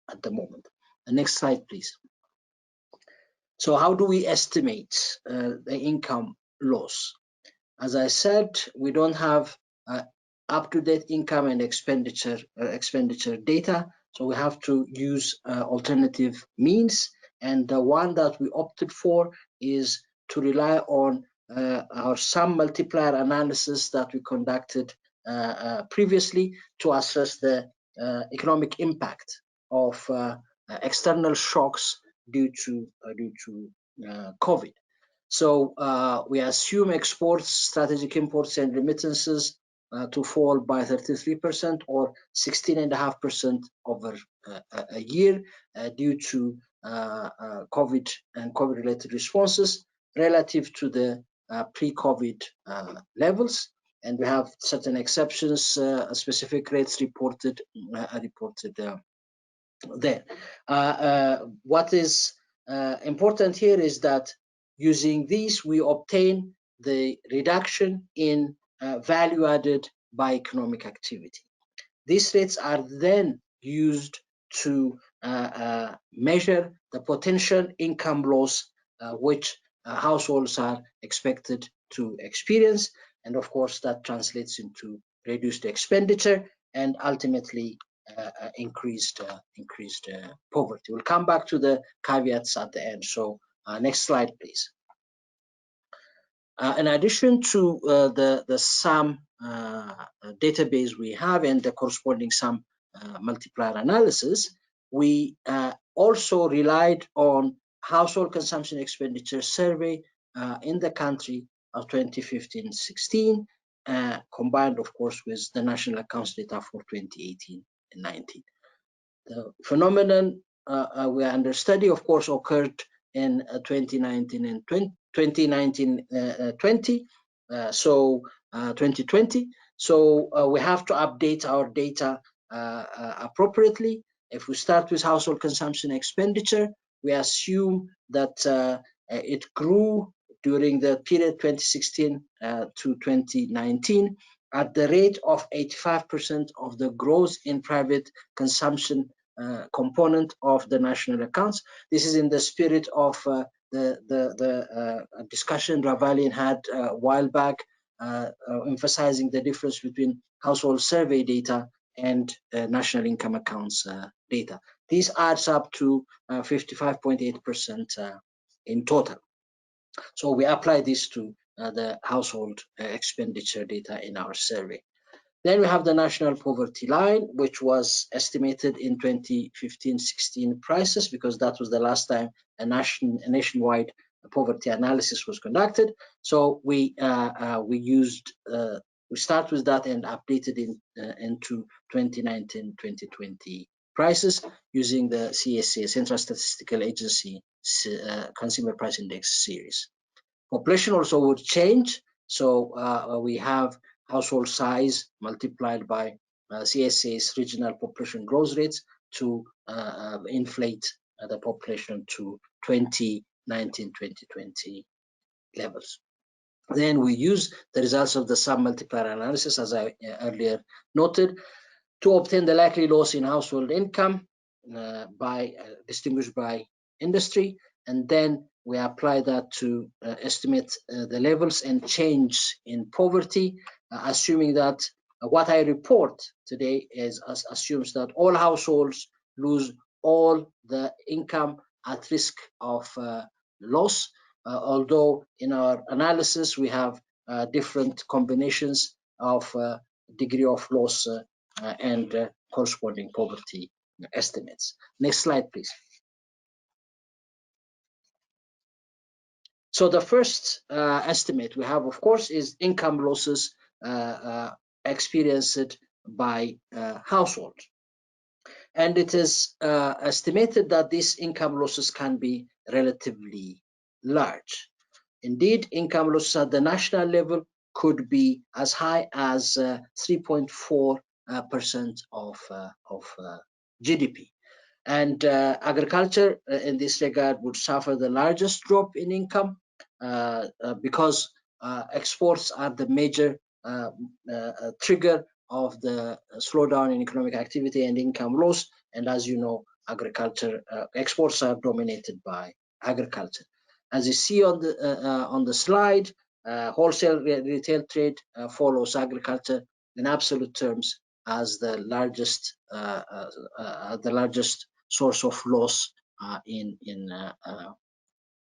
at the moment. The next slide, please. So how do we estimate the income loss? As I said, we don't have up-to-date income and expenditure data, so we have to use alternative means, and the one that we opted for is to rely on our sum multiplier analysis that we conducted previously to assess the economic impact of external shocks due to COVID. So we assume exports, strategic imports, and remittances to fall by 33% or 16.5% over a year due to COVID and COVID-related responses relative to the pre-COVID levels. And we have certain exceptions, specific rates reported there. What is important here is that using these, we obtain the reduction in value added by economic activity. These rates are then used to measure the potential income loss which households are expected to experience, and of course that translates into reduced expenditure and ultimately increased poverty. We'll come back to the caveats at the end. So next slide, please. In addition to the sum database we have and the corresponding sum multiplier analysis, we also relied on household consumption expenditure survey in the country of 2015-16, combined, of course, with the national accounts data for 2018 and 19. The phenomenon we are under study, of course, occurred in 2019 and 2020. So we have to update our data appropriately. If we start with household consumption expenditure, we assume that it grew during the period 2016 to 2019 at the rate of 85% of the growth in private consumption component of the national accounts. This is in the spirit of the discussion Ravalian had a while back, emphasizing the difference between household survey data and national income accounts data. This adds up to 55.8% in total. So we apply this to the household expenditure data in our survey. Then we have the national poverty line, which was estimated in 2015-16 prices, because that was the last time a nationwide poverty analysis was conducted. So we start with that and updated into 2019-2020 prices using the CSA, Central Statistical Agency Consumer Price Index series. Population also would change. So we have household size multiplied by CSA's regional population growth rates to inflate the population to 2019-2020 levels. Then we use the results of the sum multiplier analysis, as I earlier noted, to obtain the likely loss in household income distinguished by industry, and then we apply that to estimate the levels and change in poverty, assuming that what I report today assumes that all households lose all the income at risk of loss, although in our analysis we have different combinations of degree of loss and corresponding poverty estimates. Next slide, please. So the first estimate we have, of course, is income losses experienced by households. And it is estimated that these income losses can be relatively large. Indeed, income losses at the national level could be as high as 3.4% of GDP. And agriculture in this regard would suffer the largest drop in income because exports are the major trigger of the slowdown in economic activity and income loss. And as you know, agriculture exports are dominated by agriculture. As you see on the slide, wholesale retail trade follows agriculture in absolute terms as the largest source of loss in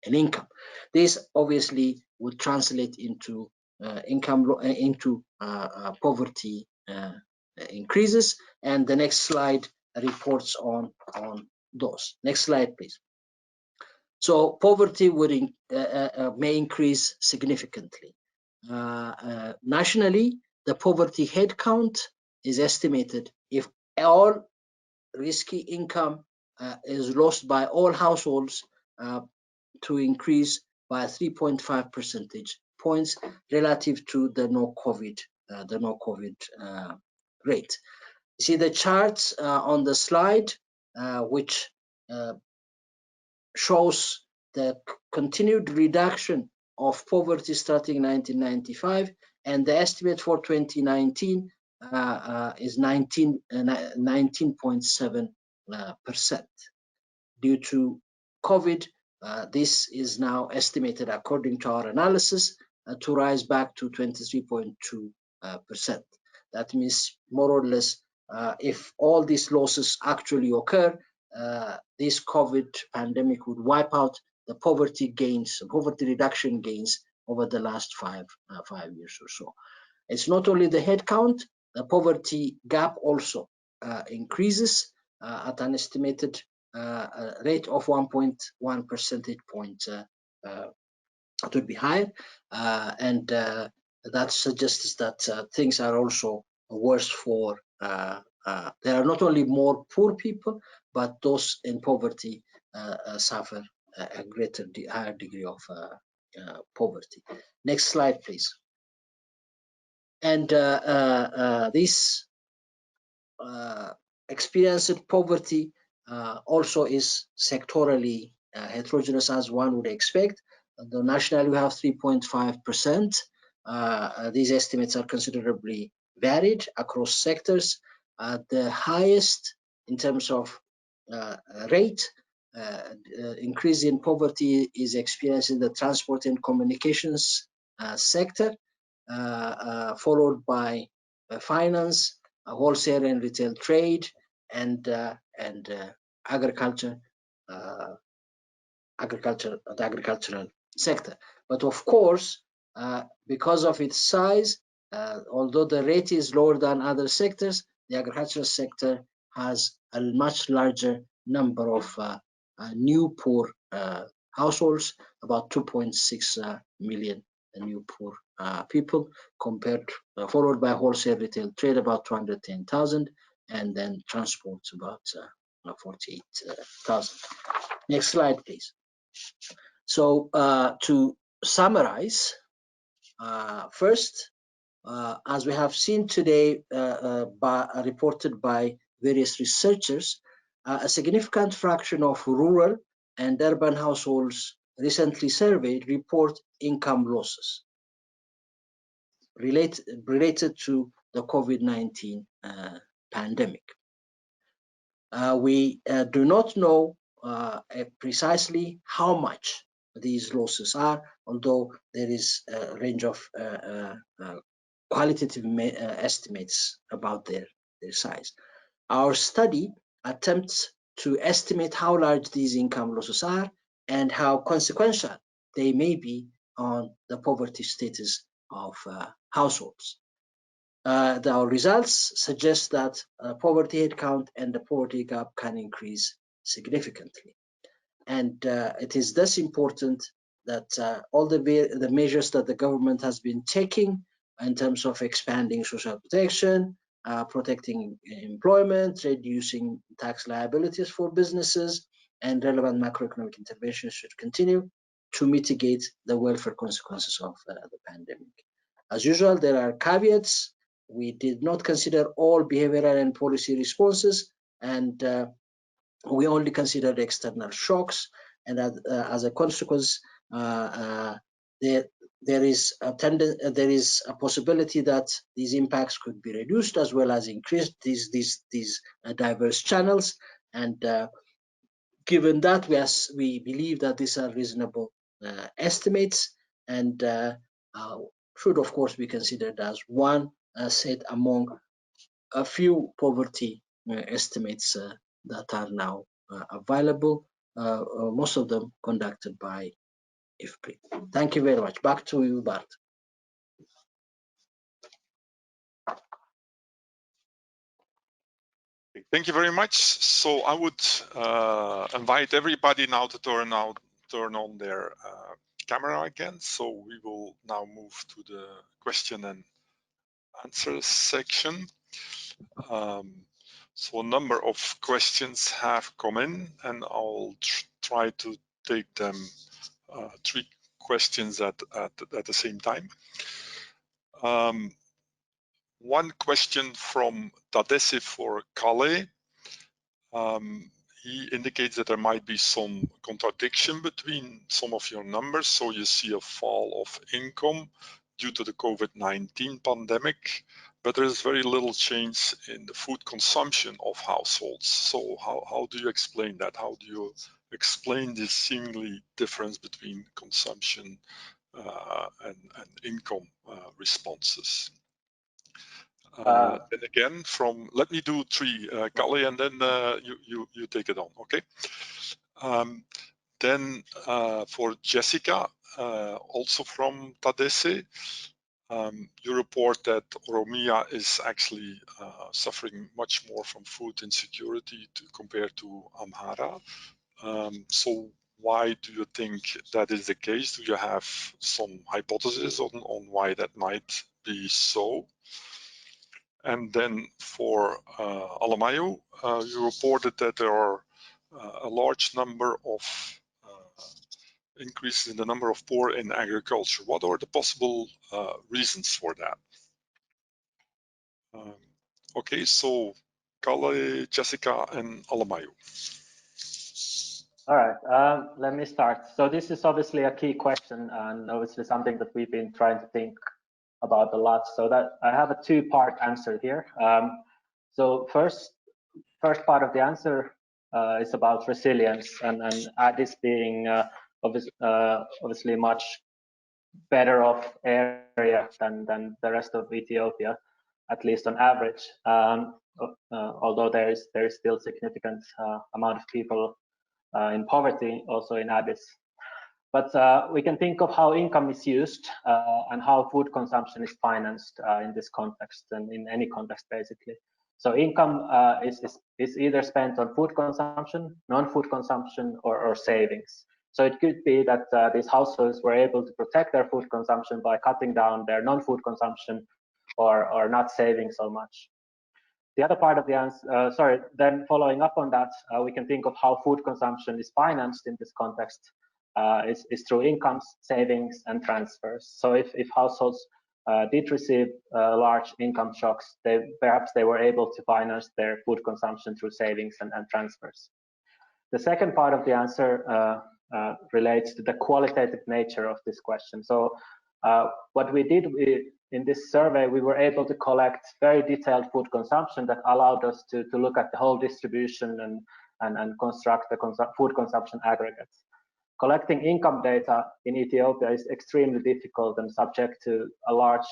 income. This obviously would translate into poverty increases, and the next slide reports on those. Next slide, please. So poverty would may increase significantly. Nationally, the poverty head count is estimated if all risky income is lost by all households to increase by 3.5 percentage points relative to the no COVID rate. You see the charts on the slide, which shows the continued reduction of poverty starting 1995, and the estimate for 2019 is 19.7%. Due to COVID, this is now estimated, according to our analysis, to rise back to 23.2%. That means more or less, if all these losses actually occur, this COVID pandemic would wipe out the poverty reduction gains over the last five years or so. It's not only the head count, the poverty gap also increases at an estimated rate of 1.1 percentage point. It would be higher, and that suggests that things are also worse for there are not only more poor people, but those in poverty suffer a higher degree of poverty. Next slide, please. And this experienced poverty also is sectorally heterogeneous, as one would expect. The national, we have 3.5%. These estimates are considerably varied across sectors. The highest in terms of rate increase in poverty is experienced in the transport and communications sector, followed by finance, wholesale and retail trade, and agriculture, the agricultural sector. But of course, because of its size, although the rate is lower than other sectors, the agricultural sector has a much larger number of new poor households, about 2.6 million new poor people, followed by wholesale retail trade, about 210,000, and then transport, about 48,000. Next slide, please. So to summarize, first, as we have seen today, reported by various researchers, a significant fraction of rural and urban households recently surveyed report income losses related to the COVID-19 pandemic. We do not know precisely how much these losses are, although there is a range of qualitative estimates about their size. Our study attempts to estimate how large these income losses are and how consequential they may be on the poverty status of households. Our results suggest that poverty head count and the poverty gap can increase significantly. And it is thus important that all the measures that the government has been taking in terms of expanding social protection, protecting employment, reducing tax liabilities for businesses, and relevant macroeconomic interventions should continue to mitigate the welfare consequences of the pandemic. As usual, there are caveats. We did not consider all behavioral and policy responses, and we only considered external shocks. And as a consequence, there is a possibility that these impacts could be reduced as well as increased, these diverse channels. And given that, we believe that these are reasonable estimates, and should of course be considered as one set among a few poverty estimates that are now available, most of them conducted by IFPRI. Thank you very much. Back to you, Bart. Thank you very much. So I would invite everybody now to turn on their camera again. So we will now move to the question and answer section. So a number of questions have come in, and I'll try to take them 3 questions at the same time. One question from Tadesse for Kale. He indicates that there might be some contradiction between some of your numbers. So you see a fall of income due to the COVID-19 pandemic, but there is very little change in the food consumption of households. So how do you explain that? How do you explain this seemingly difference between consumption and income responses? And again, let me do 3, Kale, and then you take it on, okay? Then for Jessica, also from Tadesse, you report that Oromia is actually suffering much more from food insecurity compared to Amhara. So why do you think that is the case? Do you have some hypothesis on why that might be so? And then for Alamayo, you reported that there are a large number of increases in the number of poor in agriculture. What are the possible reasons for that? Okay, so Kale, Jessica, and Alamayo. All right, let me start. So this is obviously a key question, and obviously something that we've been trying to think about a lot. So that I have a 2-part answer here. So first part of the answer is about resilience, and Addis being obviously much better off area than the rest of Ethiopia, at least on average. Although there is still significant amount of people in poverty also in Addis. But we can think of how income is used and how food consumption is financed in this context, and in any context basically. So income is either spent on food consumption, non-food consumption, or savings. So it could be that these households were able to protect their food consumption by cutting down their non-food consumption or not saving so much. The other part of the answer, then following up on that, we can think of how food consumption is financed in this context. Is through incomes, savings, and transfers. So if households did receive large income shocks, perhaps they were able to finance their food consumption through savings and transfers. The second part of the answer relates to the qualitative nature of this question. So what we did in this survey, we were able to collect very detailed food consumption that allowed us to look at the whole distribution and construct the food consumption aggregates. Collecting income data in Ethiopia is extremely difficult and subject to a large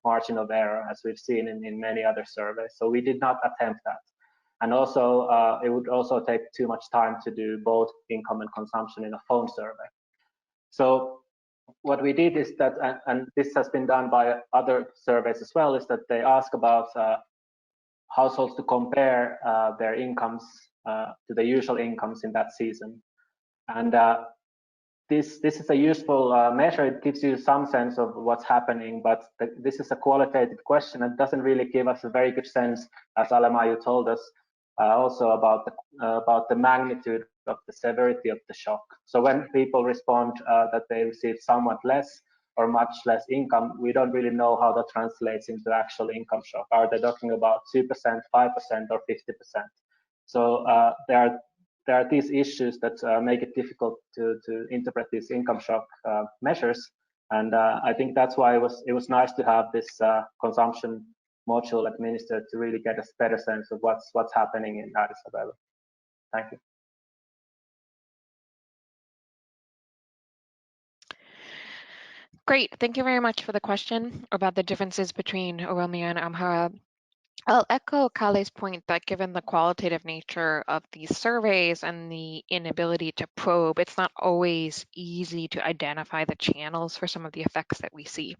margin of error, as we've seen in many other surveys. So we did not attempt that. And also, it would also take too much time to do both income and consumption in a phone survey. So what we did is that, and this has been done by other surveys as well, is that they ask about households to compare their incomes to the usual incomes in that season. And this is a useful measure. It gives you some sense of what's happening, but this is a qualitative question and doesn't really give us a very good sense, as Alemayehu told us, also about the magnitude of the severity of the shock. So when people respond that they receive somewhat less or much less income, we don't really know how that translates into actual income shock. Are they talking about 2%, 5%, or 50%? So there are these issues that make it difficult to interpret these income shock measures, and I think that's why it was nice to have this consumption module administered to really get a better sense of what's happening in Addis Ababa. Thank you. Great, thank you very much for the question about the differences between Oromia and Amhara. I'll echo Kale's point that given the qualitative nature of these surveys and the inability to probe, it's not always easy to identify the channels for some of the effects that we see.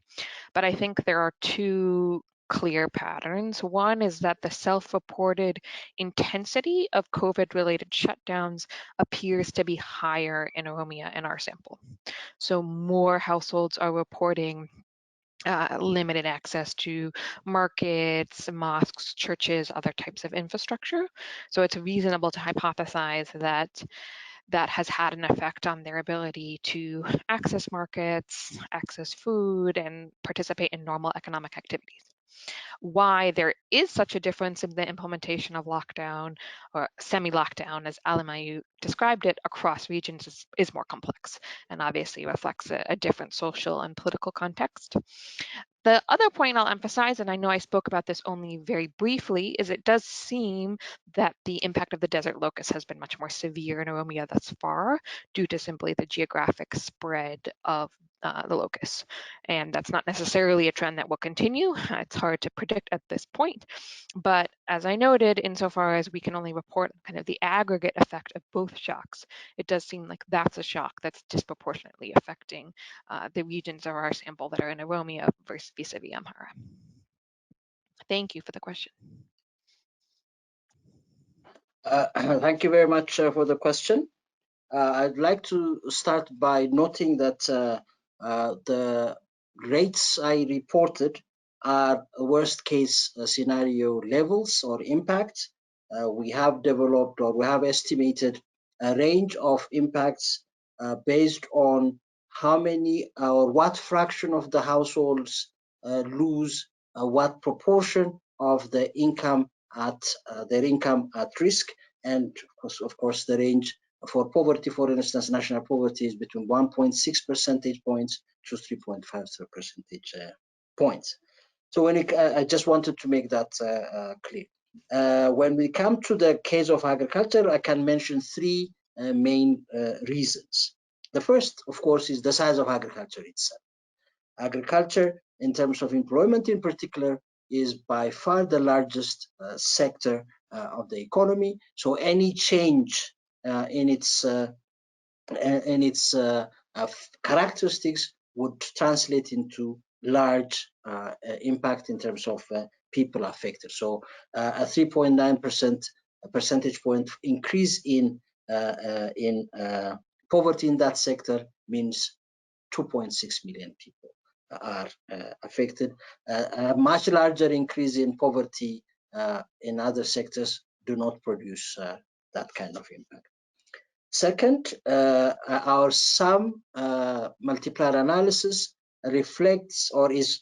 But I think there are two clear patterns. One is that the self-reported intensity of COVID-related shutdowns appears to be higher in Oromia in our sample. So more households are reporting limited access to markets, mosques, churches, other types of infrastructure. So it's reasonable to hypothesize that that has had an effect on their ability to access markets, access food, and participate in normal economic activities. Why there is such a difference in the implementation of lockdown or semi-lockdown, as Alemayehu described it, across regions is more complex and obviously reflects a different social and political context. The other point I'll emphasize, and I know I spoke about this only very briefly, is it does seem that the impact of the desert locust has been much more severe in Oromia thus far due to simply the geographic spread of the locust. And that's not necessarily a trend that will continue. It's hard to predict at this point. But as I noted, insofar as we can only report kind of the aggregate effect of both shocks, it does seem like that's a shock that's disproportionately affecting the regions of our sample that are in Oromia versus vis-a-vis Amhara. Thank you for the question. Thank you very much for the question. I'd like to start by noting that the rates I reported are worst case scenario levels or impact. We have developed or we have estimated a range of impacts based on how many or what fraction of the households lose what proportion of the income at their income at risk, and of course the range for poverty, for instance, national poverty is between 1.6 percentage points to 3.5 percentage points. So when I just wanted to make that clear. When we come to the case of agriculture, I can mention three main reasons. The first, of course, is the size of agriculture itself. Agriculture, in terms of employment in particular, is by far the largest sector of the economy. So any change in its characteristics would translate into large impact in terms of people affected. So a 3.9% percentage point increase in poverty in that sector means 2.6 million people are affected. A much larger increase in poverty in other sectors do not produce that kind of impact. Second, our sum multiplier analysis reflects or is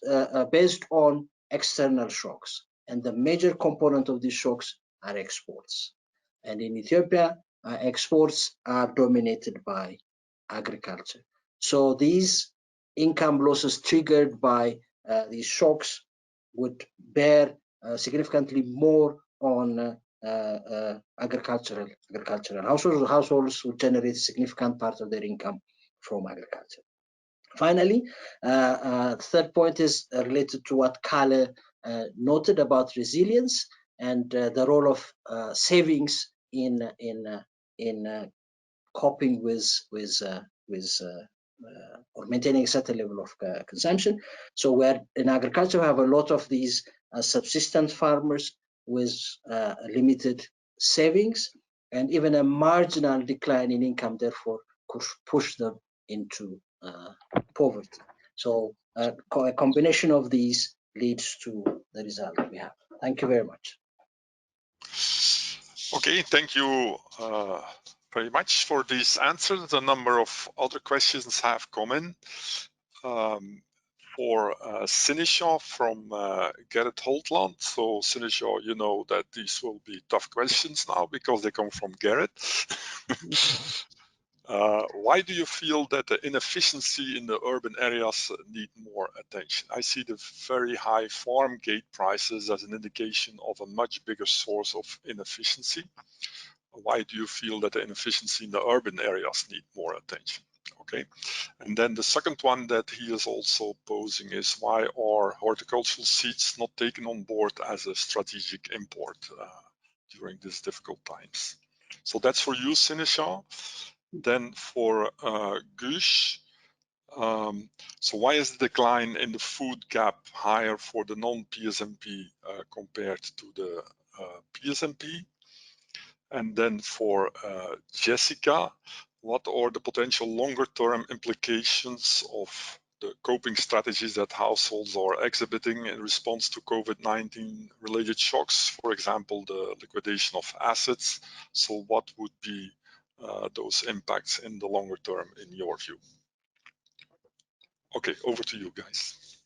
based on external shocks, and the major component of these shocks are exports. And in Ethiopia, exports are dominated by agriculture. So these income losses triggered by these shocks would bear significantly more on agricultural households. Households would generate a significant part of their income from agriculture. Finally, third point is related to what Kale noted about resilience and the role of savings in coping with or maintaining a certain level of consumption. So where in agriculture we have a lot of these subsistence farmers with limited savings, and even a marginal decline in income therefore could push them into poverty. So a combination of these leads to the result we have. Thank you very much. Okay, thank you very much for these answers. A number of other questions have come in. For Sinisha from Gerrit Holtland. So Sinisha, you know that these will be tough questions now because they come from Gerrit. Why do you feel that the inefficiency in the urban areas need more attention? I see the very high farm gate prices as an indication of a much bigger source of inefficiency. Why do you feel that the inefficiency in the urban areas need more attention? Okay, and then the second one that he is also posing is, why are horticultural seeds not taken on board as a strategic import during these difficult times? So that's for you, Sinisha. Then for Gush, so why is the decline in the food gap higher for the non-PSMP compared to the PSMP? And then for Jessica, what are the potential longer-term implications of the coping strategies that households are exhibiting in response to COVID-19 related shocks, for example, the liquidation of assets? So what would be those impacts in the longer term in your view? Okay, over to you guys.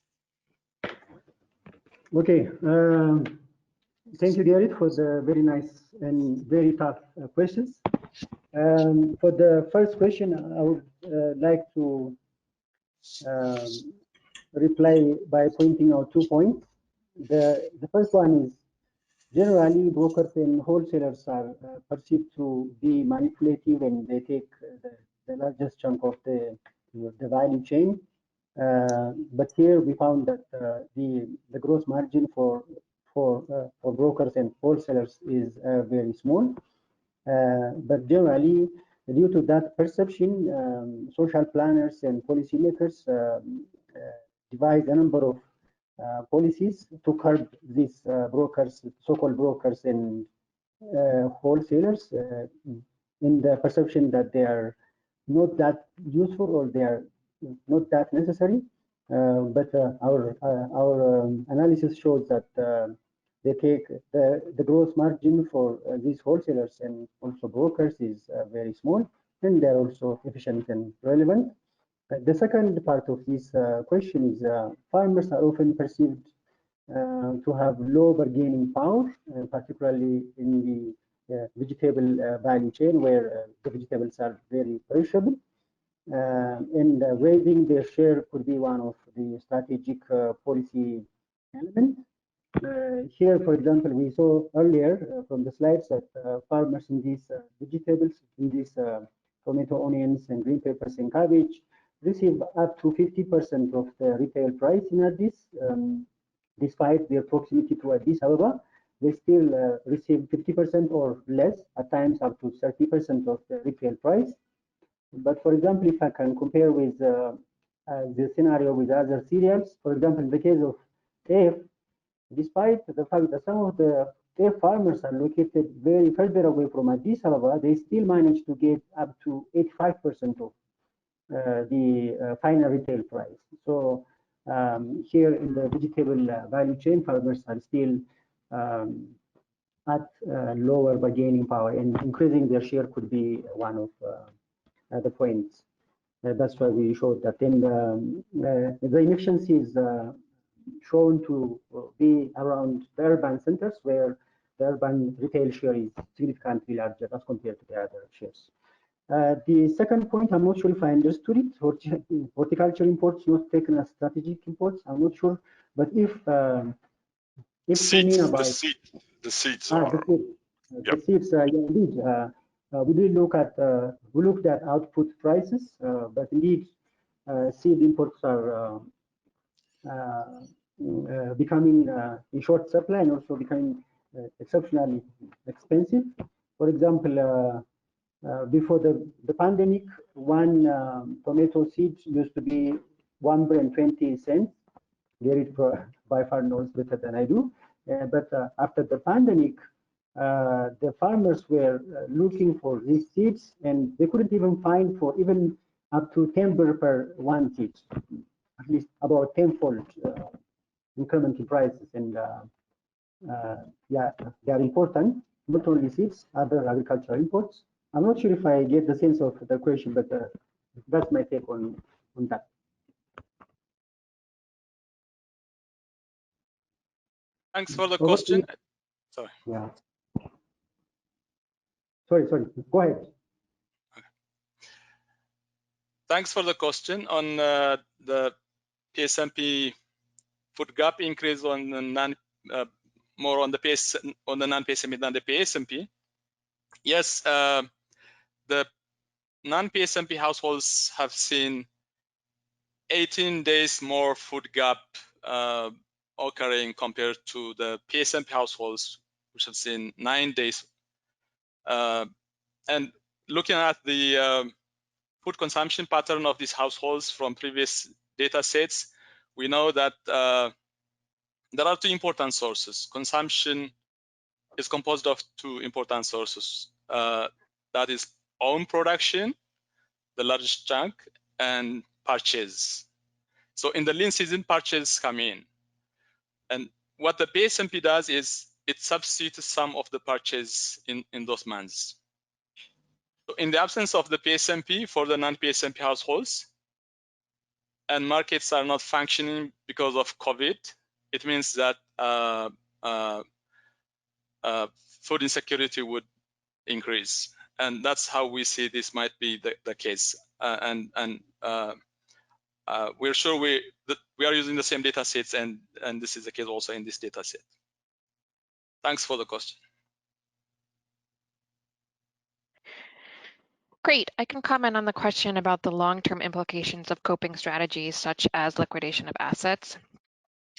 Okay, thank you, Gerrit, for the very nice and very tough questions. For the first question, I would like to reply by pointing out 2 points. The first one is, generally brokers and wholesalers are perceived to be manipulative, and they take the largest chunk of the value chain. But here we found that the gross margin for brokers and wholesalers is very small. But generally, due to that perception, social planners and policymakers devise a number of policies to curb these brokers, so-called brokers and wholesalers, in the perception that they are not that useful or they are not that necessary. But our analysis shows that they take the gross margin for these wholesalers and also brokers is very small, and they're also efficient and relevant. The second part of this question is farmers are often perceived to have low bargaining power, particularly in the vegetable value chain, where the vegetables are very perishable. And raising their share could be one of the strategic policy elements. Here, for example, we saw earlier from the slides that farmers in these vegetables, in these tomato, onions, and green peppers and cabbage, receive up to 50% of the retail price in Addis. Despite their proximity to Addis Ababa, they still receive 50% or less, at times up to 30% of the retail price. But for example, if I can compare with the scenario with other cereals, for example, in the case of teff, despite the fact that some of the teff farmers are located very further away from Addis Ababa, they still manage to get up to 85% of the final retail price. So here in the vegetable value chain, farmers are still at lower bargaining power, and increasing their share could be one of the points. That's why we showed that. Then the inefficiency is shown to be around the urban centers, where the urban retail share is significantly larger as compared to the other shares. The second point, I'm not sure if I understood it. Horticultural imports not taken as strategic imports. I'm not sure, but if we mean about the seeds the seeds, yeah, indeed. We did look at we looked at output prices, but indeed seed imports are becoming in short supply and also becoming exceptionally expensive. For example, before the pandemic, one tomato seed used to be $1.20. Gerrit by far knows better than I do. But after the pandemic, the farmers were looking for these seeds, and they couldn't even find for even up to 10 birr per 1 seed, at least about 10-fold increment in prices. And yeah, they are important, not only seeds, other agricultural imports. I'm not sure if I get the sense of the question, but that's my take on that. Thanks for the question. Sorry. Yeah. Sorry. Go ahead. Okay. Thanks for the question on the PSMP food gap increase on the more on the non-PSMP than the PSMP. Yes, the non-PSMP households have seen 18 days more food gap occurring compared to the PSMP households, which have seen 9 days. And looking at the food consumption pattern of these households from previous data sets, we know that there are 2 important sources. Consumption is composed of 2 important sources. That is own production, the largest chunk, and purchase. So in the lean season, purchase come in. And what the PSMP does is it substitutes some of the purchase in those months. So in the absence of the PSMP for the non-PSMP households, and markets are not functioning because of COVID, it means that food insecurity would increase. And that's how we see this might be the case. We're sure we are using the same data sets, and this is the case also in this data set. Thanks for the question. Great. I can comment on the question about the long-term implications of coping strategies such as liquidation of assets.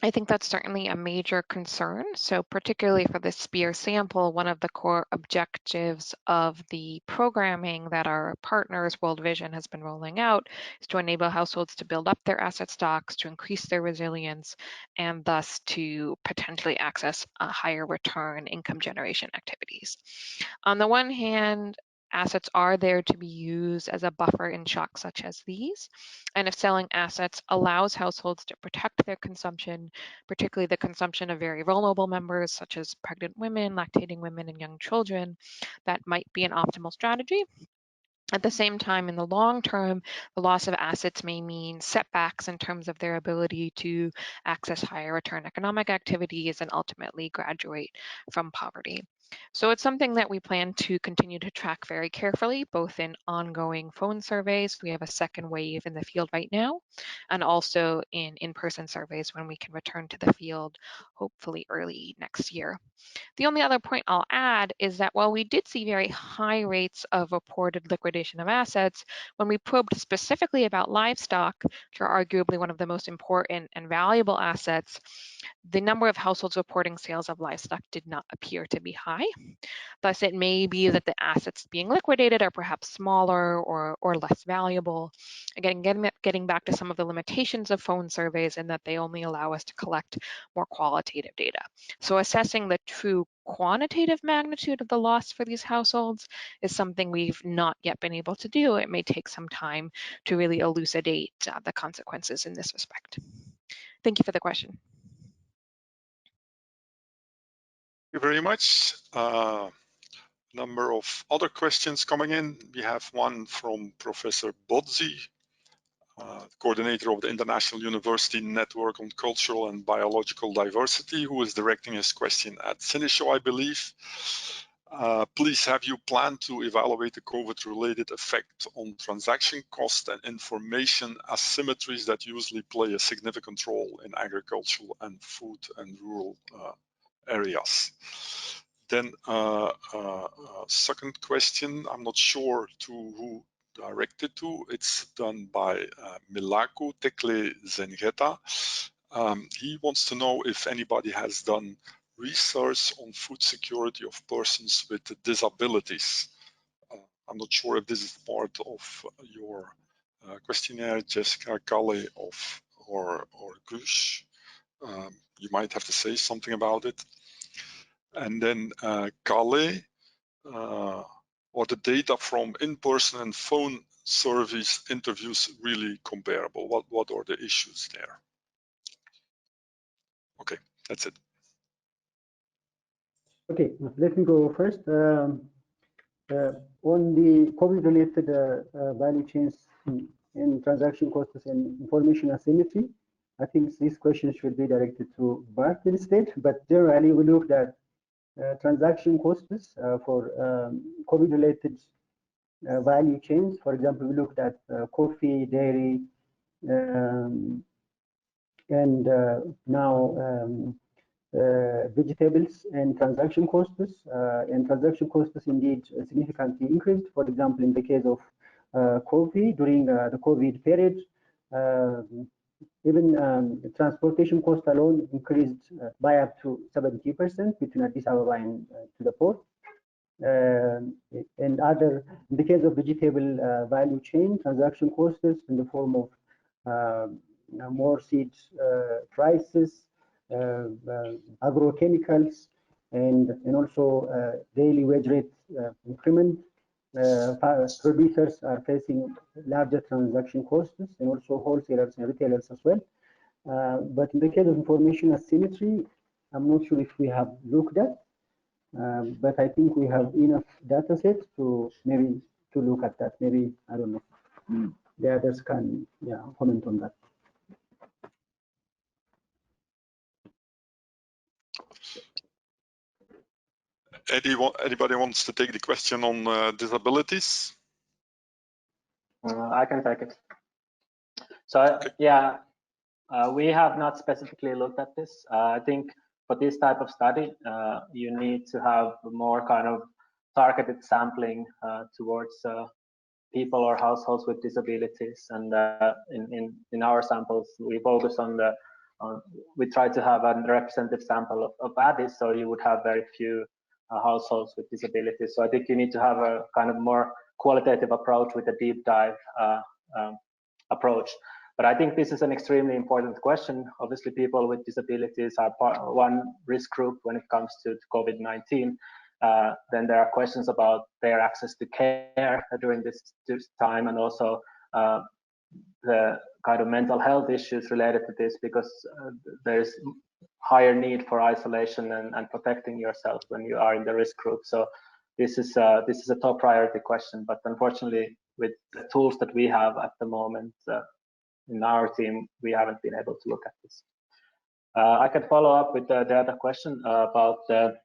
I think that's certainly a major concern. So particularly for the SPEAR sample, one of the core objectives of the programming that our partners, World Vision, has been rolling out is to enable households to build up their asset stocks, to increase their resilience, and thus to potentially access a higher return income generation activities. On the one hand, assets are there to be used as a buffer in shocks such as these. And if selling assets allows households to protect their consumption, particularly the consumption of very vulnerable members such as pregnant women, lactating women, and young children, that might be an optimal strategy. At the same time, in the long term, the loss of assets may mean setbacks in terms of their ability to access higher return economic activities and ultimately graduate from poverty. So it's something that we plan to continue to track very carefully, both in ongoing phone surveys. We have a second wave in the field right now, and also in-person surveys when we can return to the field, hopefully early next year. The only other point I'll add is that while we did see very high rates of reported liquidation of assets, when we probed specifically about livestock, which are arguably one of the most important and valuable assets, the number of households reporting sales of livestock did not appear to be high. Thus, it may be that the assets being liquidated are perhaps smaller or less valuable. Again, getting back to some of the limitations of phone surveys in that they only allow us to collect more qualitative data. So assessing the true quantitative magnitude of the loss for these households is something we've not yet been able to do. It may take some time to really elucidate the consequences in this respect. Thank you for the question. Thank you very much. Number of other questions coming in. We have one from Professor Bodzi, coordinator of the International University Network on Cultural and Biological Diversity, who is directing his question at Sinisho, I believe. Please, have you planned to evaluate the COVID-related effect on transaction cost and information asymmetries that usually play a significant role in agricultural and food and rural areas? Then second question, I'm not sure to who directed to. It's done by Milaku Tekle Zengeta. He wants to know if anybody has done research on food security of persons with disabilities. I'm not sure if this is part of your questionnaire, Jessica, Kale, or Gush. You might have to say something about it. And then Kale, or the data from in-person and phone surveys, interviews really comparable? What are the issues there? Okay, that's it. Okay, let me go first. On the COVID-related value chains in transaction costs and information asymmetry, I think this question should be directed to Bart instead, but generally we looked at transaction costs for COVID-related value chains. For example, we looked at coffee, dairy, and now vegetables and transaction costs. And transaction costs indeed significantly increased. For example, in the case of coffee during the COVID period, even transportation cost alone increased by up to 70% between Addis Ababa and to the port. And in the case of vegetable value chain, transaction costs in the form of more seed prices, agrochemicals, and also daily wage rate increment. Producers are facing larger transaction costs, and also wholesalers and retailers as well. But in the case of information asymmetry, I'm not sure if we have looked at, but I think we have enough data sets to maybe to look at that. Maybe, I don't know, the others can comment on that. Anybody wants to take the question on disabilities? I can take it. So yeah, we have not specifically looked at this. I think for this type of study, you need to have more kind of targeted sampling towards people or households with disabilities. And in our samples, we focus on we try to have a representative sample of Addis, so you would have very few households with disabilities. So I think you need to have a kind of more qualitative approach with a deep dive approach. But I think this is an extremely important question. Obviously, people with disabilities are one risk group when it comes to COVID-19. Then there are questions about their access to care during this time, and also the kind of mental health issues related to this, because there's higher need for isolation and protecting yourself when you are in the risk group. So this is a top priority question. But unfortunately, with the tools that we have at the moment in our team, we haven't been able to look at this. I can follow up with the other question about the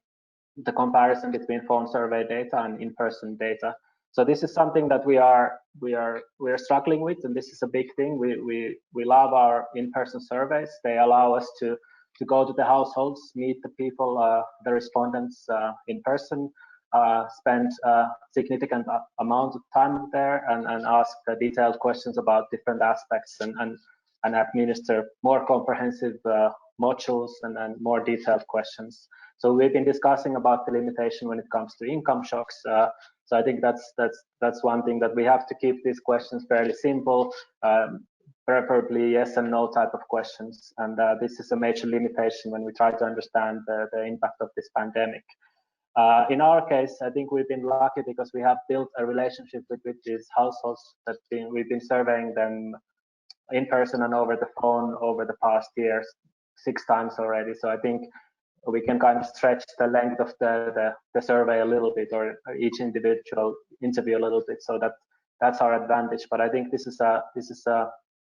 comparison between phone survey data and in-person data. So this is something that we are struggling with, and this is a big thing. We love our in-person surveys. They allow us to go to the households, meet the people, the respondents in person, spend a significant amount of time there, and ask detailed questions about different aspects, and administer more comprehensive modules and more detailed questions. So we've been discussing about the limitation when it comes to income shocks. So I think that's one thing, that we have to keep these questions fairly simple, preferably yes and no type of questions. And this is a major limitation when we try to understand the impact of this pandemic. In our case, I think we've been lucky because we have built a relationship with these households that we've been surveying them in person and over the phone over the past years 6 times already. So I think we can kind of stretch the length of the survey a little bit, or each individual interview a little bit, so that's our advantage. But I think this is a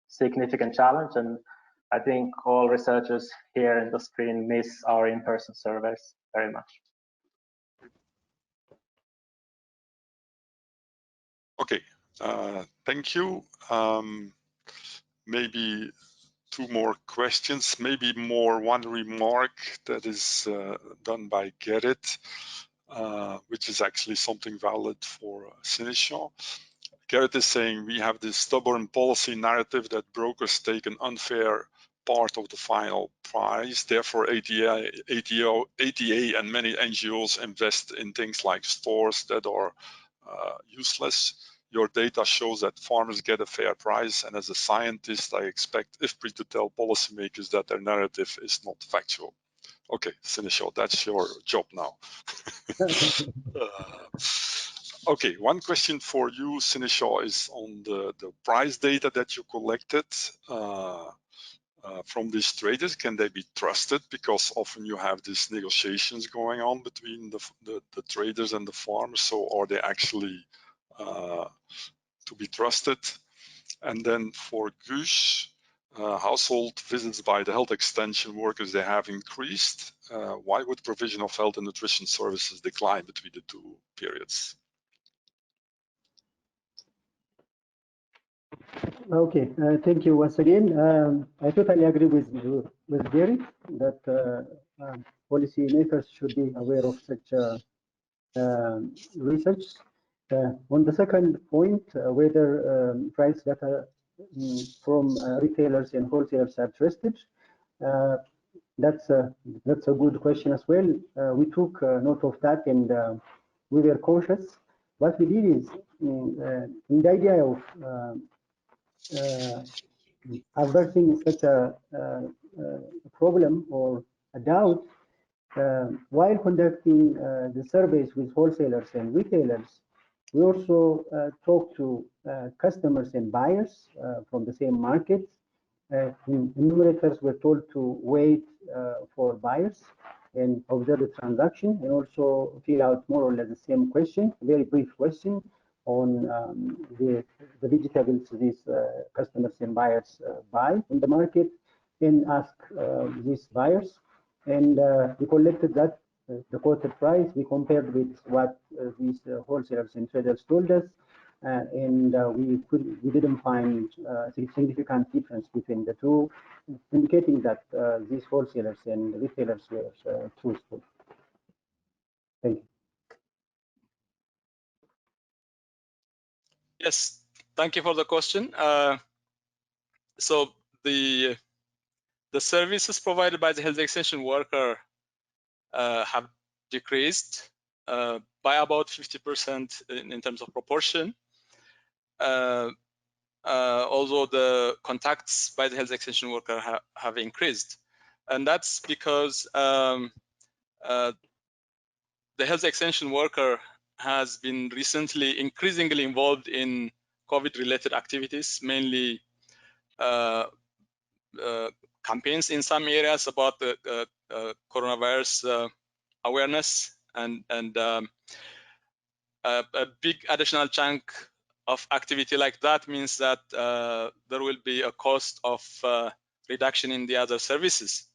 significant challenge, and I think all researchers here in the screen miss our in-person surveys very much. Okay, thank you. Maybe 2 more questions, maybe more one remark that is done by Gerrit, which is actually something valid for Seneschal. Gerrit is saying we have this stubborn policy narrative that brokers take an unfair part of the final price. Therefore, ATA and many NGOs invest in things like stores that are useless. Your data shows that farmers get a fair price, and as a scientist, I expect IFPRI to tell policymakers that their narrative is not factual. Okay, Seneschal, that's your job now. Okay, one question for you, Sinishaw, is on the price data that you collected from these traders. Can they be trusted? Because often you have these negotiations going on between the traders and the farmers. So are they actually to be trusted? And then for Gush, household visits by the health extension workers, they have increased. Why would provision of health and nutrition services decline between the two periods? Okay, thank you once again. I totally agree with Gary that policymakers should be aware of such research. On the second point, whether price data from retailers and wholesalers are trusted, that's a good question as well. We took note of that, and we were cautious. What we did is, in the idea of averting such a problem or a doubt, while conducting the surveys with wholesalers and retailers, we also talk to customers and buyers from the same market. Enumerators were told to wait for buyers and observe the transaction, and also fill out more or less the same question, a very brief question on the vegetables these customers and buyers buy in the market, and ask these buyers. And we collected that, the quoted price. We compared with what these wholesalers and traders told us, and we didn't find a significant difference between the two, indicating that these wholesalers and retailers were truthful. Thank you. Yes, thank you for the question. So the services provided by the health extension worker have decreased by about 50% in terms of proportion. Although the contacts by the health extension worker have increased, and that's because the health extension worker has been recently increasingly involved in COVID-related activities, mainly campaigns in some areas about the coronavirus awareness, and a big additional chunk of activity like that means that there will be a cost of reduction in the other services.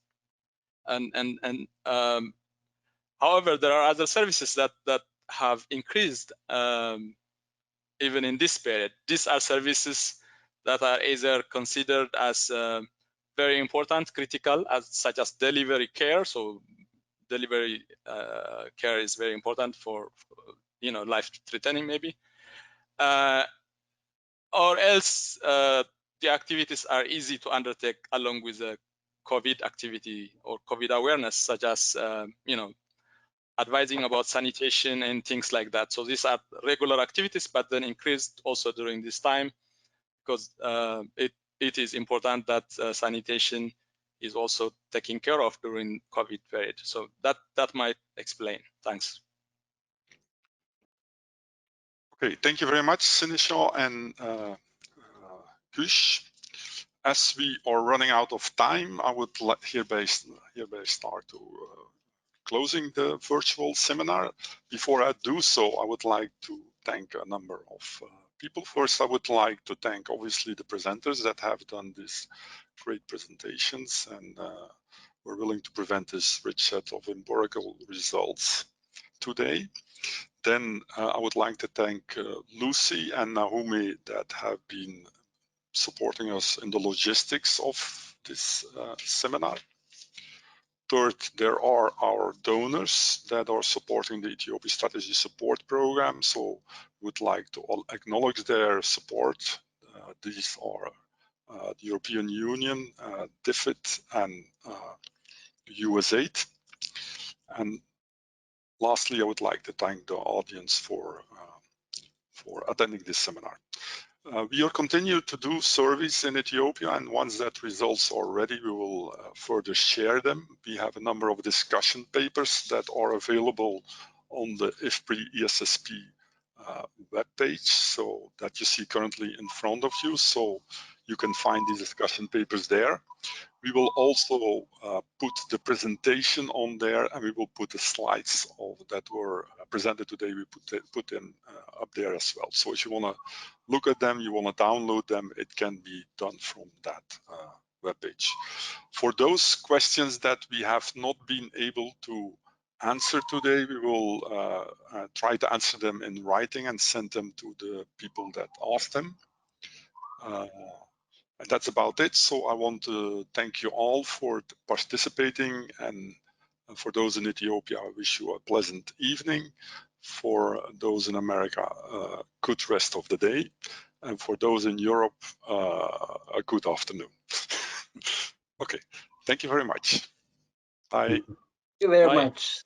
However, there are other services that have increased even in this period. These are services that are either considered as very important, critical, such as delivery care. So delivery care is very important for life-threatening maybe. Or else the activities are easy to undertake along with the COVID activity or COVID awareness, such as advising about sanitation and things like that. So these are regular activities, but then increased also during this time, because it is important that sanitation is also taken care of during COVID period. So that might explain. Thanks. Okay, thank you very much, Sinishaw and Kush. As we are running out of time, I would hereby start to closing the virtual seminar. Before I do so, I would like to thank a number of people. First, I would like to thank obviously the presenters that have done these great presentations and were willing to present this rich set of empirical results today. Then I would like to thank Lucy and Naomi that have been supporting us in the logistics of this seminar. Third, there are our donors that are supporting the Ethiopia Strategy Support Program. So would like to acknowledge their support. These are the European Union, DFID, and USAID. And lastly, I would like to thank the audience for attending this seminar. We are continuing to do surveys in Ethiopia, and once that results are ready, we will further share them. We have a number of discussion papers that are available on the IFPRI-ESSP web page, so that you see currently in front of you. So you can find these discussion papers there. We will also put the presentation on there, and we will put the slides that were presented today. We put them up there as well. So if you want to look at them, you want to download them, it can be done from that webpage. For those questions that we have not been able to answer today, we will try to answer them in writing and send them to the people that asked them. And that's about it. So I want to thank you all for participating, and for those in Ethiopia, I wish you a pleasant evening. For those in America, good rest of the day. And for those in Europe, a good afternoon. Okay, thank you very much. Bye. Thank you very Bye. much.